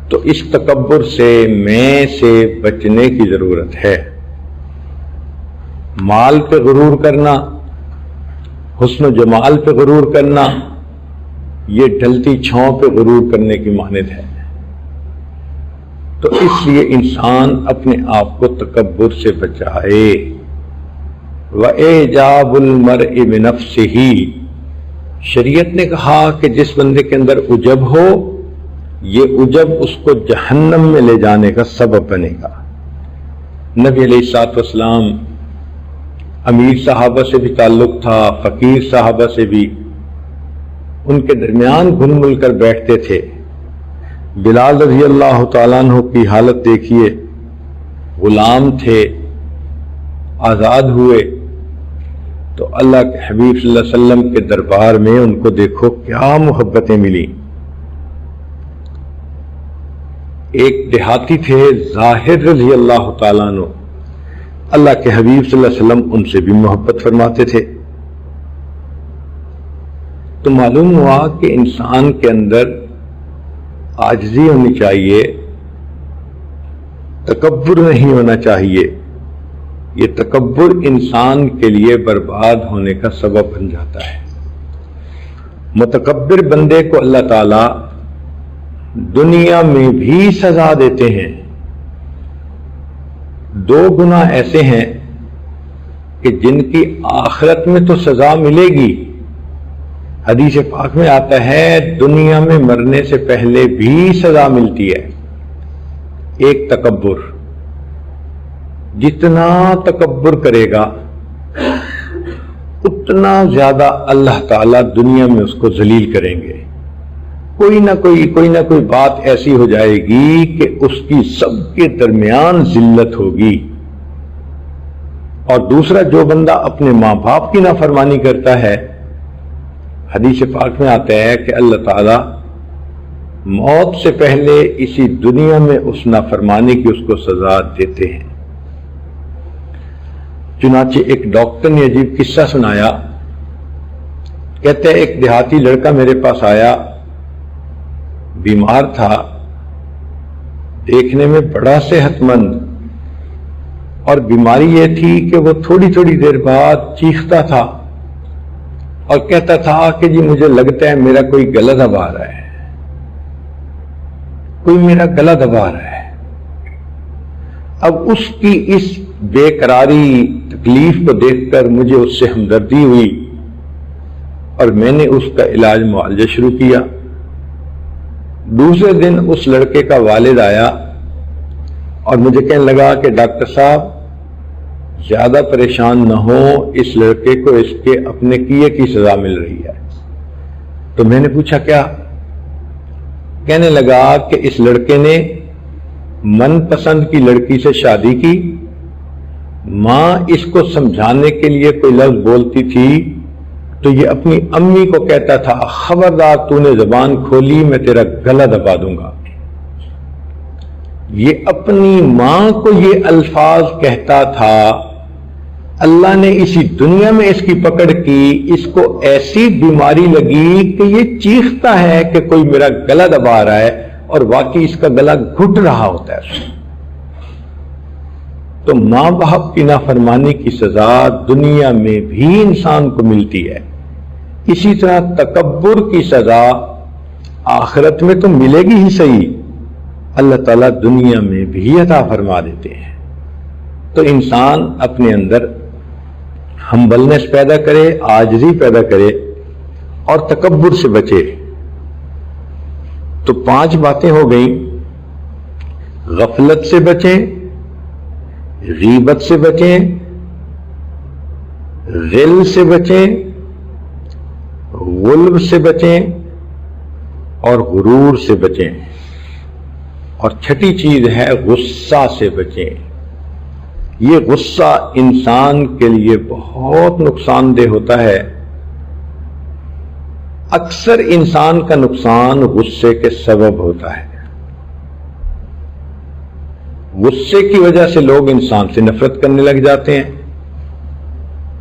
تو اس تکبر سے، میں سے بچنے کی ضرورت ہے۔ مال پہ غرور کرنا، حسن و جمال پہ غرور کرنا، یہ ڈھلتی چھاؤں پہ غرور کرنے کی مانند ہے۔ تو اس لیے انسان اپنے آپ کو تکبر سے بچائے۔ وَإِعْجَابُ الْمَرْءِ بِنَفْسِهِ، شریعت نے کہا کہ جس بندے کے اندر عجب ہو یہ عجب اس کو جہنم میں لے جانے کا سبب بنے گا۔ نبی علیہ الصلوۃ والسلام امیر صحابہ سے بھی تعلق تھا، فقیر صحابہ سے بھی، ان کے درمیان گھل مل کر بیٹھتے تھے۔ بلال رضی اللہ تعالیٰ عنہ کی حالت دیکھیے، غلام تھے، آزاد ہوئے تو اللہ کے حبیب صلی اللہ علیہ وسلم کے دربار میں ان کو دیکھو کیا محبتیں ملی۔ ایک دیہاتی تھے ظاہر رضی اللہ تعالیٰ عنہ، اللہ کے حبیب صلی اللہ علیہ وسلم ان سے بھی محبت فرماتے تھے۔ تو معلوم ہوا کہ انسان کے اندر عاجزی ہونی چاہیے، تکبر نہیں ہونا چاہیے۔ یہ تکبر انسان کے لیے برباد ہونے کا سبب بن جاتا ہے۔ متکبر بندے کو اللہ تعالی دنیا میں بھی سزا دیتے ہیں۔ دو گناہ ایسے ہیں کہ جن کی آخرت میں تو سزا ملے گی، حدیث پاک میں آتا ہے دنیا میں مرنے سے پہلے بھی سزا ملتی ہے۔ ایک تکبر، جتنا تکبر کرے گا اتنا زیادہ اللہ تعالیٰ دنیا میں اس کو ذلیل کریں گے۔ کوئی نہ کوئی بات ایسی ہو جائے گی کہ اس کی سب کے درمیان ذلت ہوگی۔ اور دوسرا، جو بندہ اپنے ماں باپ کی نافرمانی کرتا ہے، حدیث پاک میں آتا ہے کہ اللہ تعالیٰ موت سے پہلے اسی دنیا میں اس نافرمانی کی اس کو سزا دیتے ہیں۔ چنانچہ ایک ڈاکٹر نے عجیب قصہ سنایا، کہتے ہیں ایک دیہاتی لڑکا میرے پاس آیا، بیمار تھا، دیکھنے میں بڑا صحت مند، اور بیماری یہ تھی کہ وہ تھوڑی تھوڑی دیر بعد چیختا تھا اور کہتا تھا کہ جی مجھے لگتا ہے میرا کوئی گلا دبا رہا ہے، کوئی میرا گلا دبا رہا ہے۔ اب اس کی اس بے قراری تکلیف کو دیکھ کر مجھے اس سے ہمدردی ہوئی اور میں نے اس کا علاج معالجہ شروع کیا۔ دوسرے دن اس لڑکے کا والد آیا اور مجھے کہنے لگا کہ ڈاکٹر صاحب زیادہ پریشان نہ ہو، اس لڑکے کو اس کے اپنے کیے کی سزا مل رہی ہے۔ تو میں نے پوچھا کیا؟ کہنے لگا کہ اس لڑکے نے من پسند کی لڑکی سے شادی کی، ماں اس کو سمجھانے کے لیے کوئی لفظ بولتی تھی تو یہ اپنی امی کو کہتا تھا خبردار تو نے زبان کھولی میں تیرا گلا دبا دوں گا۔ یہ اپنی ماں کو یہ الفاظ کہتا تھا، اللہ نے اسی دنیا میں اس کی پکڑ کی، اس کو ایسی بیماری لگی کہ یہ چیختا ہے کہ کوئی میرا گلا دبا رہا ہے، اور واقعی اس کا گلا گھٹ رہا ہوتا ہے۔ تو ماں باپ کی نافرمانی کی سزا دنیا میں بھی انسان کو ملتی ہے، اسی طرح تکبر کی سزا آخرت میں تو ملے گی ہی صحیح، اللہ تعالیٰ دنیا میں بھی عطا فرما دیتے ہیں۔ تو انسان اپنے اندر ہمبلنس پیدا کرے، عاجزی پیدا کرے اور تکبر سے بچے۔ تو 5 باتیں ہو گئیں، غفلت سے بچیں، غیبت سے بچیں، غل سے بچیں، غلب سے بچیں اور غرور سے بچیں، اور چھٹی چیز ہے غصہ سے بچیں۔ یہ غصہ انسان کے لیے بہت نقصان دہ ہوتا ہے۔ اکثر انسان کا نقصان غصے کے سبب ہوتا ہے۔ غصے کی وجہ سے لوگ انسان سے نفرت کرنے لگ جاتے ہیں۔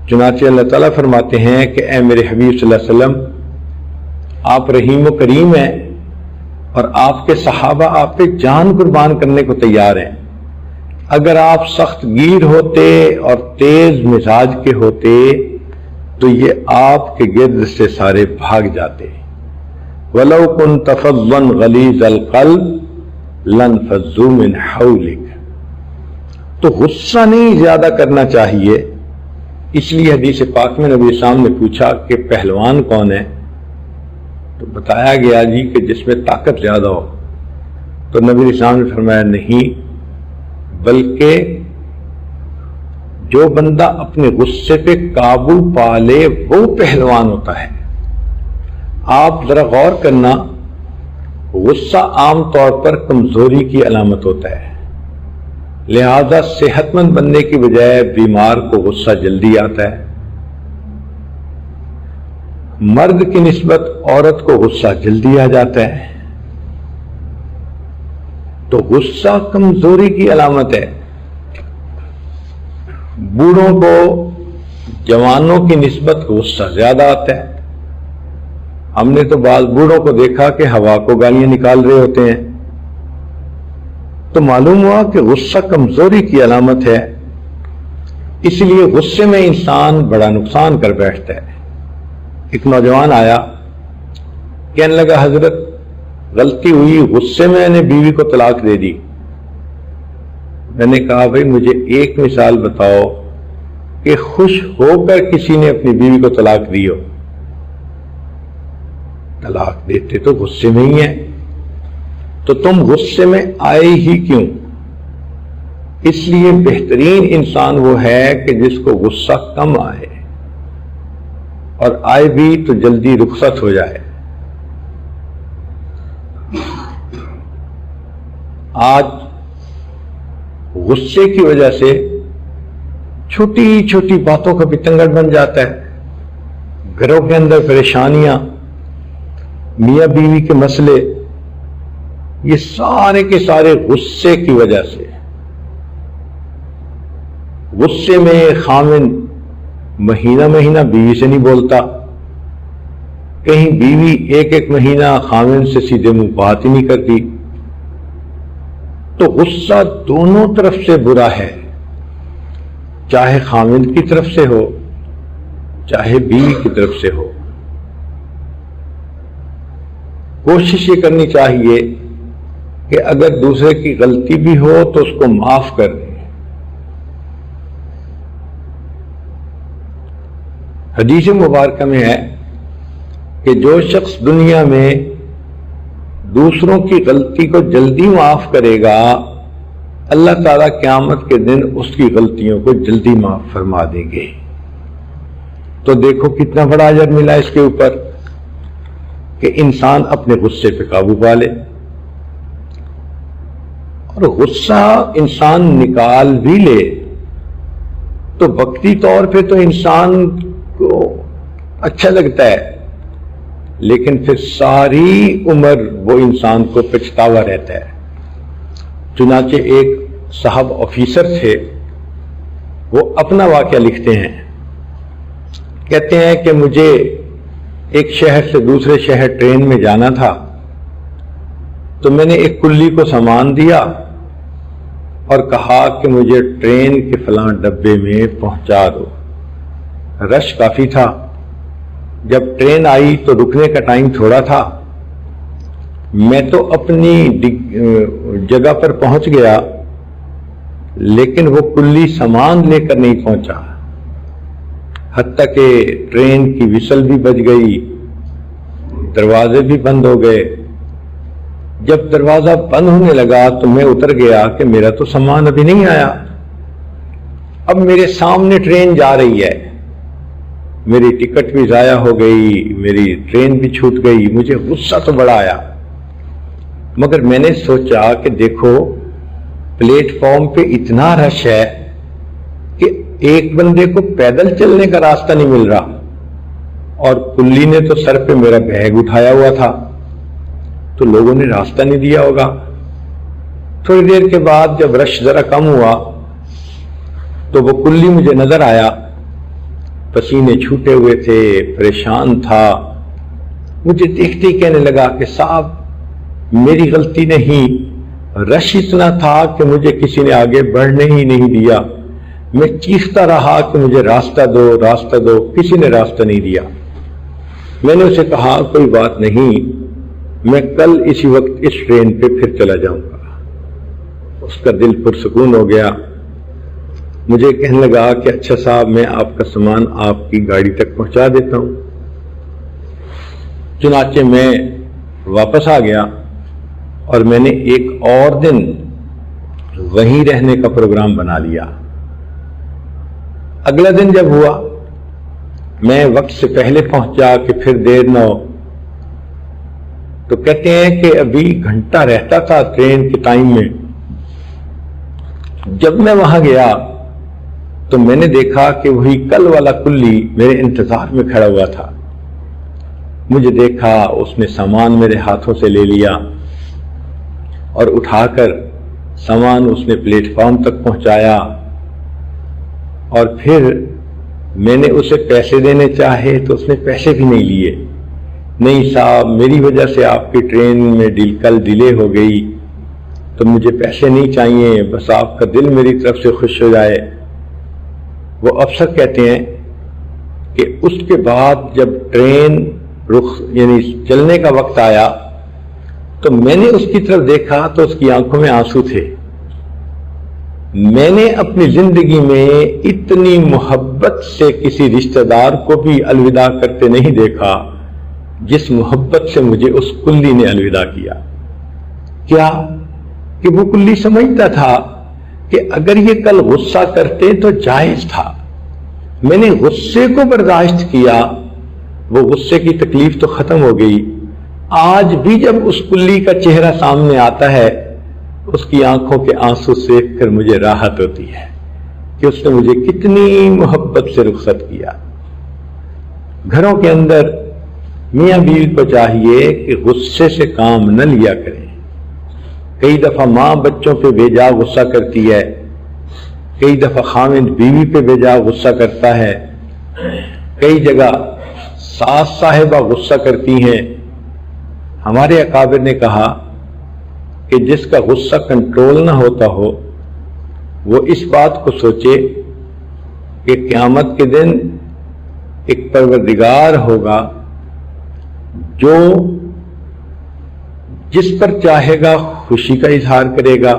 چنانچہ اللہ تعالیٰ فرماتے ہیں کہ اے میرے حبیب صلی اللہ علیہ وسلم، آپ رحیم و کریم ہیں اور آپ کے صحابہ آپ پہ جان قربان کرنے کو تیار ہیں۔ اگر آپ سخت گیر ہوتے اور تیز مزاج کے ہوتے تو یہ آپ کے گرد سے سارے بھاگ جاتے۔ وَلَوْ كُنْتَ فَظًّا غَلِيظَ الْقَلْبِ لَانفَضُّوا مِنْ حَوْلِكَ۔ تو غصہ نہیں زیادہ کرنا چاہیے۔ اس لیے حدیث پاک میں نبی اسلام نے پوچھا کہ پہلوان کون ہے؟ تو بتایا گیا جی کہ جس میں طاقت زیادہ ہو۔ تو نبی اسلام نے فرمایا نہیں، بلکہ جو بندہ اپنے غصے پہ قابو پا لے وہ پہلوان ہوتا ہے۔ آپ ذرا غور کرنا، غصہ عام طور پر کمزوری کی علامت ہوتا ہے، لہذا صحت مند بننے کی بجائے بیمار کو غصہ جلدی آتا ہے۔ مرد کی نسبت عورت کو غصہ جلدی آ جاتا ہے۔ تو غصہ کمزوری کی علامت ہے۔ بوڑھوں کو جوانوں کی نسبت غصہ زیادہ آتا ہے۔ ہم نے تو بعض بوڑھوں کو دیکھا کہ ہوا کو گالیاں نکال رہے ہوتے ہیں، تو معلوم ہوا کہ غصہ کمزوری کی علامت ہے۔ اس لیے غصے میں انسان بڑا نقصان کر بیٹھتا ہے۔ ایک نوجوان آیا، کہنے لگا حضرت غلطی ہوئی، غصے میں نے بیوی کو طلاق دے دی۔ میں نے کہا بھائی مجھے ایک مثال بتاؤ کہ خوش ہو کر کسی نے اپنی بیوی کو طلاق دی ہو۔ طلاق دیتے تو غصے میں ہی ہیں، تو تم غصے میں آئے ہی کیوں؟ اس لیے بہترین انسان وہ ہے کہ جس کو غصہ کم آئے، اور آئے بھی تو جلدی رخصت ہو جائے۔ آج غصے کی وجہ سے چھوٹی چھوٹی باتوں کا بتنگڑ بن جاتا ہے، گھروں کے اندر پریشانیاں، میاں بیوی کے مسئلے، یہ سارے کے سارے غصے کی وجہ سے۔ غصے میں خامن مہینہ مہینہ بیوی سے نہیں بولتا، کہیں بیوی ایک ایک مہینہ خامن سے سیدھے منہ بات ہی نہیں کرتی۔ تو غصہ دونوں طرف سے برا ہے، چاہے خامن کی طرف سے ہو چاہے بیوی کی طرف سے ہو۔ کوشش یہ کرنی چاہیے کہ اگر دوسرے کی غلطی بھی ہو تو اس کو معاف کر دیں۔ حدیث مبارکہ میں ہے کہ جو شخص دنیا میں دوسروں کی غلطی کو جلدی معاف کرے گا، اللہ تعالیٰ قیامت کے دن اس کی غلطیوں کو جلدی معاف فرما دیں گے۔ تو دیکھو کتنا بڑا اجر ملا اس کے اوپر کہ انسان اپنے غصے پہ قابو پا لے۔ اور غصہ انسان نکال بھی لے تو وقتی طور پہ تو انسان کو اچھا لگتا ہے، لیکن پھر ساری عمر وہ انسان کو پچھتاوا رہتا ہے۔ چنانچہ ایک صاحب آفیسر تھے، وہ اپنا واقعہ لکھتے ہیں، کہتے ہیں کہ مجھے ایک شہر سے دوسرے شہر ٹرین میں جانا تھا، تو میں نے ایک کلی کو سامان دیا اور کہا کہ مجھے ٹرین کے فلاں ڈبے میں پہنچا دو۔ رش کافی تھا، جب ٹرین آئی تو رکنے کا ٹائم تھوڑا تھا، میں تو اپنی جگہ پر پہنچ گیا، لیکن وہ کلی سامان لے کر نہیں پہنچا، حتیٰ کہ ٹرین کی وسل بھی بج گئی، دروازے بھی بند ہو گئے۔ جب دروازہ بند ہونے لگا تو میں اتر گیا کہ میرا تو سامان ابھی نہیں آیا، اب میرے سامنے ٹرین جا رہی ہے، میری ٹکٹ بھی ضائع ہو گئی، میری ٹرین بھی چھوٹ گئی، مجھے غصہ تو بڑا آیا۔ مگر میں نے سوچا کہ دیکھو پلیٹ فارم پہ اتنا رش ہے کہ ایک بندے کو پیدل چلنے کا راستہ نہیں مل رہا، اور کلی نے تو سر پہ میرا بیگ اٹھایا ہوا تھا، تو لوگوں نے راستہ نہیں دیا ہوگا۔ تھوڑی دیر کے بعد جب رش ذرا کم ہوا تو وہ کلی مجھے نظر آیا، پسینے چھوٹے ہوئے تھے، پریشان تھا، مجھے دیکھتے ہی کہنے لگا کہ صاحب میری غلطی نہیں، رش اتنا تھا کہ مجھے کسی نے آگے بڑھنے ہی نہیں دیا، میں چیختا رہا کہ مجھے راستہ دو راستہ دو، کسی نے راستہ نہیں دیا۔ میں نے اسے کہا کوئی بات نہیں، میں کل اسی وقت اس ٹرین پہ پھر چلا جاؤں گا۔ اس کا دل پرسکون ہو گیا، مجھے کہنے لگا کہ اچھا صاحب میں آپ کا سامان آپ کی گاڑی تک پہنچا دیتا ہوں۔ چنانچہ میں واپس آ گیا اور میں نے ایک اور دن وہیں رہنے کا پروگرام بنا لیا۔ اگلا دن جب ہوا، میں وقت سے پہلے پہنچا کہ پھر دیر نہ ہو، تو کہتے ہیں کہ ابھی گھنٹہ رہتا تھا ٹرین کے ٹائم میں۔ جب میں وہاں گیا تو میں نے دیکھا کہ وہی کل والا کلی میرے انتظار میں کھڑا ہوا تھا۔ مجھے دیکھا، اس نے سامان میرے ہاتھوں سے لے لیا اور اٹھا کر سامان اس نے پلیٹ فارم تک پہنچایا، اور پھر میں نے اسے پیسے دینے چاہے تو اس نے پیسے بھی نہیں لیے۔ نہیں صاحب، میری وجہ سے آپ کی ٹرین میں کل ڈیلے ہو گئی تو مجھے پیسے نہیں چاہیے، بس آپ کا دل میری طرف سے خوش ہو جائے۔ وہ افسر کہتے ہیں کہ اس کے بعد جب ٹرین یعنی چلنے کا وقت آیا تو میں نے اس کی طرف دیکھا تو اس کی آنکھوں میں آنسو تھے۔ میں نے اپنی زندگی میں اتنی محبت سے کسی رشتہ دار کو بھی الوداع کرتے نہیں دیکھا جس محبت سے مجھے اس کلی نے الوداع کیا۔ کیا کہ وہ کلی سمجھتا تھا کہ اگر یہ کل غصہ کرتے تو جائز تھا۔ میں نے غصے کو برداشت کیا، وہ غصے کی تکلیف تو ختم ہو گئی۔ آج بھی جب اس کلی کا چہرہ سامنے آتا ہے، اس کی آنکھوں کے آنسو دیکھ کر مجھے راحت ہوتی ہے کہ اس نے مجھے کتنی محبت سے رخصت کیا۔ گھروں کے اندر میاں بیوی کو چاہیے کہ غصے سے کام نہ لیا کریں۔ کئی دفعہ ماں بچوں پہ بے جا غصہ کرتی ہے، کئی دفعہ خاوند بیوی پہ بے جا غصہ کرتا ہے، کئی جگہ ساس صاحبہ غصہ کرتی ہیں۔ ہمارے اکابر نے کہا کہ جس کا غصہ کنٹرول نہ ہوتا ہو وہ اس بات کو سوچے کہ قیامت کے دن ایک پروردگار ہوگا جو جس پر چاہے گا خوشی کا اظہار کرے گا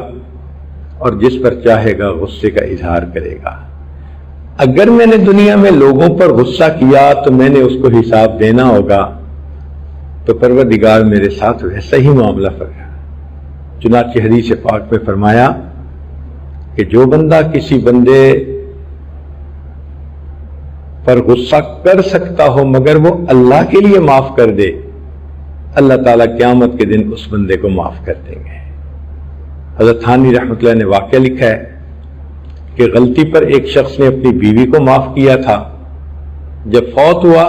اور جس پر چاہے گا غصے کا اظہار کرے گا۔ اگر میں نے دنیا میں لوگوں پر غصہ کیا تو میں نے اس کو حساب دینا ہوگا، تو پروردگار میرے ساتھ ویسا ہی معاملہ فرمائے۔ چنانچہ حدیث پاک میں فرمایا کہ جو بندہ کسی بندے پر غصہ کر سکتا ہو مگر وہ اللہ کے لیے معاف کر دے، اللہ تعالیٰ قیامت کے دن اس بندے کو معاف کر دیں گے۔ حضرت تھانوی رحمۃ اللہ نے واقعہ لکھا ہے کہ غلطی پر ایک شخص نے اپنی بیوی کو معاف کیا تھا۔ جب فوت ہوا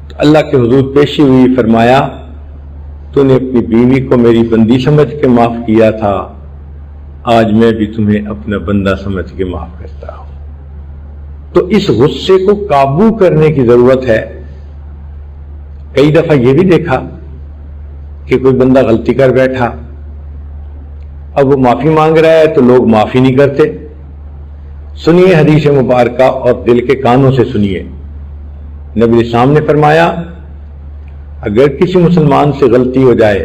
تو اللہ کے حضور پیشی ہوئی، فرمایا تو نے اپنی بیوی کو میری بندی سمجھ کے معاف کیا تھا، آج میں بھی تمہیں اپنا بندہ سمجھ کے معاف کرتا ہوں۔ تو اس غصے کو قابو کرنے کی ضرورت ہے۔ کئی دفعہ یہ بھی دیکھا کہ کوئی بندہ غلطی کر بیٹھا، اب وہ معافی مانگ رہا ہے تو لوگ معافی نہیں کرتے۔ سنیے حدیث مبارکہ اور دل کے کانوں سے سنیے۔ نبی اسلام نے فرمایا اگر کسی مسلمان سے غلطی ہو جائے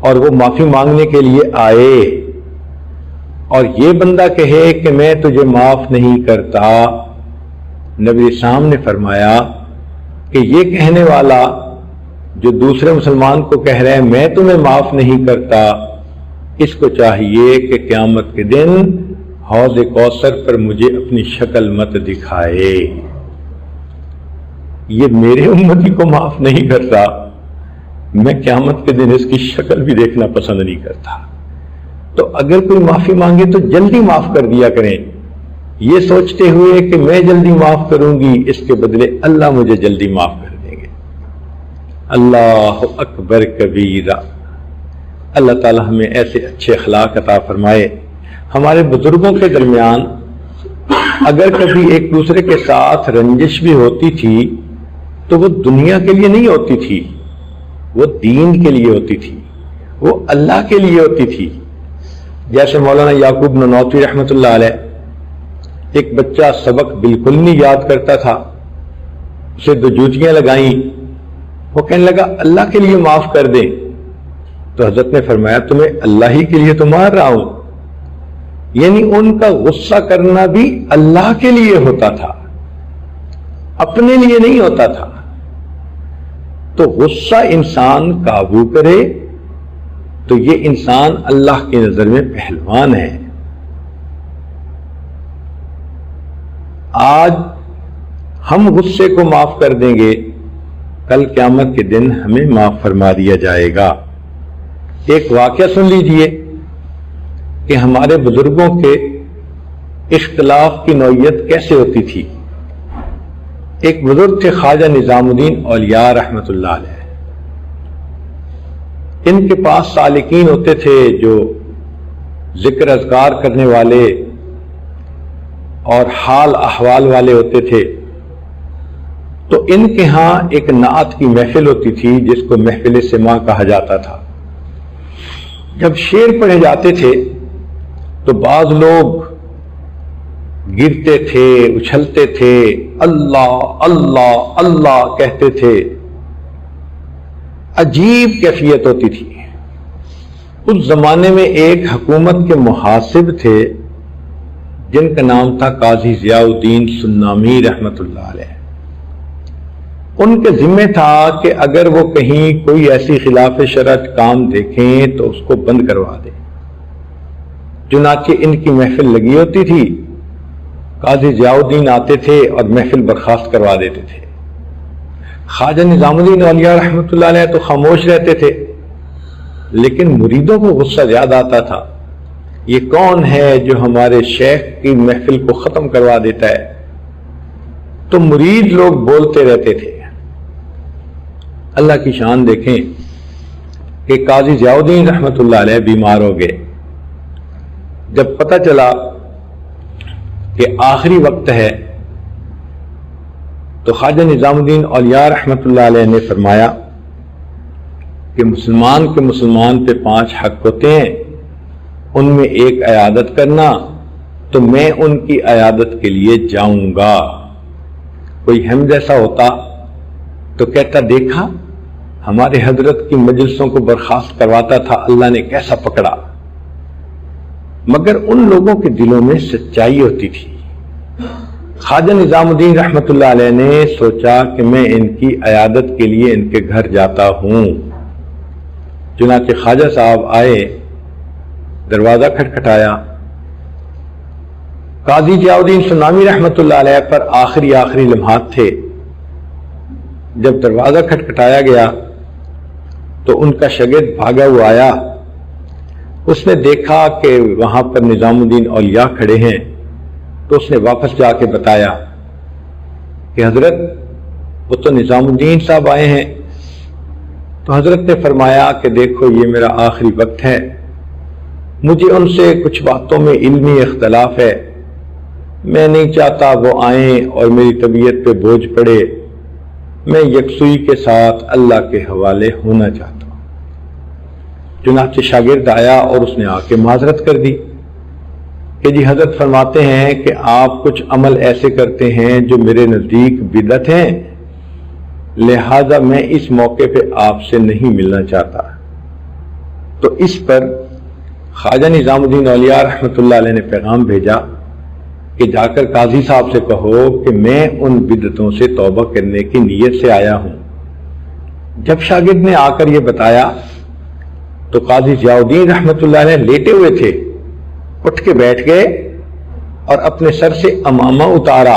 اور وہ معافی مانگنے کے لیے آئے اور یہ بندہ کہے کہ میں تجھے معاف نہیں کرتا، نبی اسلام نے فرمایا کہ یہ کہنے والا جو دوسرے مسلمان کو کہہ رہے ہیں میں تمہیں معاف نہیں کرتا، اس کو چاہیے کہ قیامت کے دن حوض کوثر پر مجھے اپنی شکل مت دکھائے۔ یہ میرے امتی کو معاف نہیں کرتا، میں قیامت کے دن اس کی شکل بھی دیکھنا پسند نہیں کرتا۔ تو اگر کوئی معافی مانگے تو جلدی معاف کر دیا کریں، یہ سوچتے ہوئے کہ میں جلدی معاف کروں گی، اس کے بدلے اللہ مجھے جلدی معاف کر دیں گے۔ اللہ اکبر کبیرہ۔ اللہ تعالی ہمیں ایسے اچھے اخلاق عطا فرمائے۔ ہمارے بزرگوں کے درمیان اگر کبھی ایک دوسرے کے ساتھ رنجش بھی ہوتی تھی تو وہ دنیا کے لیے نہیں ہوتی تھی، وہ دین کے لیے ہوتی تھی، وہ اللہ کے لیے ہوتی تھی۔ جیسے مولانا یعقوب نانوتوی رحمۃ اللہ علیہ، ایک بچہ سبق بالکل نہیں یاد کرتا تھا، اسے 2 جوتیاں لگائیں، وہ کہنے لگا اللہ کے لیے معاف کر دیں، تو حضرت نے فرمایا تمہیں اللہ ہی کے لیے تو مار رہا ہوں۔ یعنی ان کا غصہ کرنا بھی اللہ کے لیے ہوتا تھا، اپنے لیے نہیں ہوتا تھا۔ تو غصہ انسان قابو کرے تو یہ انسان اللہ کی نظر میں پہلوان ہے۔ آج ہم غصے کو معاف کر دیں گے، کل قیامت کے دن ہمیں معاف فرما دیا جائے گا۔ ایک واقعہ سن لیجئے کہ ہمارے بزرگوں کے اختلاف کی نوعیت کیسے ہوتی تھی۔ ایک بزرگ تھے خواجہ نظام الدین اولیاء رحمۃ اللہ علیہ۔ ان کے پاس سالکین ہوتے تھے جو ذکر اذکار کرنے والے اور حال احوال والے ہوتے تھے۔ تو ان کے ہاں ایک نعت کی محفل ہوتی تھی جس کو محفل سماع کہا جاتا تھا۔ جب شعر پڑھے جاتے تھے تو بعض لوگ گرتے تھے، اچھلتے تھے، اللہ اللہ اللہ کہتے تھے، عجیب کیفیت ہوتی تھی۔ اس زمانے میں ایک حکومت کے محاسب تھے جن کا نام تھا قاضی ضیاء الدین سنامی رحمۃ اللہ علیہ۔ ان کے ذمہ تھا کہ اگر وہ کہیں کوئی ایسی خلاف شرع کام دیکھیں تو اس کو بند کروا دیں۔ چنانچہ ان کی محفل لگی ہوتی تھی، قاضی ضیاء الدین آتے تھے اور محفل برخاست کروا دیتے تھے۔ خواجہ نظام الدین اولیاء رحمۃ اللہ علیہ تو خاموش رہتے تھے، لیکن مریدوں کو غصہ زیادہ آتا تھا، یہ کون ہے جو ہمارے شیخ کی محفل کو ختم کروا دیتا ہے؟ تو مرید لوگ بولتے رہتے تھے۔ اللہ کی شان دیکھیں کہ قاضی ضیاء الدین رحمۃ اللہ علیہ بیمار ہو گئے۔ جب پتہ چلا کہ آخری وقت ہے تو خواجہ نظام الدین اولیاء رحمۃ اللہ علیہ نے فرمایا کہ مسلمان کے مسلمان پہ 5 حق ہوتے ہیں، ان میں ایک عیادت کرنا، تو میں ان کی عیادت کے لیے جاؤں گا۔ کوئی ہم جیسا ہوتا تو کہتا دیکھا ہمارے حضرت کی مجلسوں کو برخاست کرواتا تھا، اللہ نے کیسا پکڑا۔ مگر ان لوگوں کے دلوں میں سچائی ہوتی تھی۔ خواجہ نظام الدین رحمۃ اللہ علیہ نے سوچا کہ میں ان کی عیادت کے لیے ان کے گھر جاتا ہوں۔ چنانچہ خواجہ صاحب آئے، دروازہ کھٹکھٹایا۔ قاضی ضیاء الدین سنامی رحمۃ اللہ علیہ پر آخری لمحات تھے۔ جب دروازہ کھٹکھٹایا گیا تو ان کا شاگرد بھاگا ہوا آیا۔ اس نے دیکھا کہ وہاں پر نظام الدین اولیاء کھڑے ہیں، تو اس نے واپس جا کے بتایا کہ حضرت وہ تو نظام الدین صاحب آئے ہیں۔ تو حضرت نے فرمایا کہ دیکھو یہ میرا آخری وقت ہے، مجھے ان سے کچھ باتوں میں علمی اختلاف ہے، میں نہیں چاہتا وہ آئیں اور میری طبیعت پہ بوجھ پڑے، میں یکسوئی کے ساتھ اللہ کے حوالے ہونا چاہتا ہوں۔ چنانچہ شاگرد آیا اور اس نے آ کے معذرت کر دی کہ جی حضرت فرماتے ہیں کہ آپ کچھ عمل ایسے کرتے ہیں جو میرے نزدیک بدعت ہیں، لہذا میں اس موقع پہ آپ سے نہیں ملنا چاہتا۔ تو اس پر خواجہ نظام الدین اولیاء رحمۃ اللہ علیہ نے پیغام بھیجا کہ جا کر قاضی صاحب سے کہو کہ میں ان بدعتوں سے توبہ کرنے کی نیت سے آیا ہوں۔ جب شاگرد نے آ کر یہ بتایا تو قاضی ضیاء الدین رحمۃ اللہ علیہ لیٹے ہوئے تھے، اٹھ کے بیٹھ گئے اور اپنے سر سے عمامہ اتارا،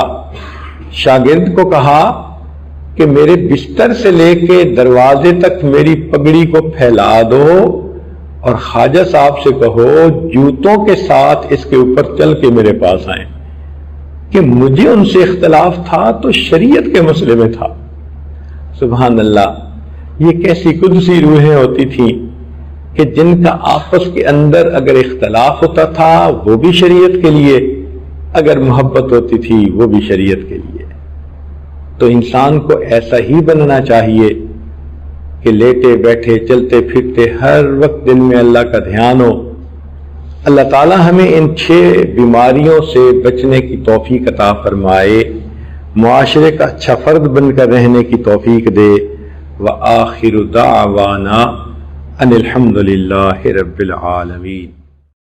شاگرد کو کہا کہ میرے بستر سے لے کے دروازے تک میری پگڑی کو پھیلا دو اور خواجہ صاحب سے کہو جوتوں کے ساتھ اس کے اوپر چل کے میرے پاس آئیں، کہ مجھے ان سے اختلاف تھا تو شریعت کے مسئلے میں تھا۔ سبحان اللہ، یہ کیسی قدسی روحیں ہوتی تھیں کہ جن کا آپس کے اندر اگر اختلاف ہوتا تھا وہ بھی شریعت کے لیے، اگر محبت ہوتی تھی وہ بھی شریعت کے لیے۔ تو انسان کو ایسا ہی بننا چاہیے کہ لیٹے بیٹھے چلتے پھرتے ہر وقت دل میں اللہ کا دھیان ہو۔ اللہ تعالی ہمیں ان 6 بیماریوں سے بچنے کی توفیق عطا فرمائے، معاشرے کا اچھا فرد بن کر رہنے کی توفیق دے۔ وآخر دعوانا ان الحمد للہ رب العالمین۔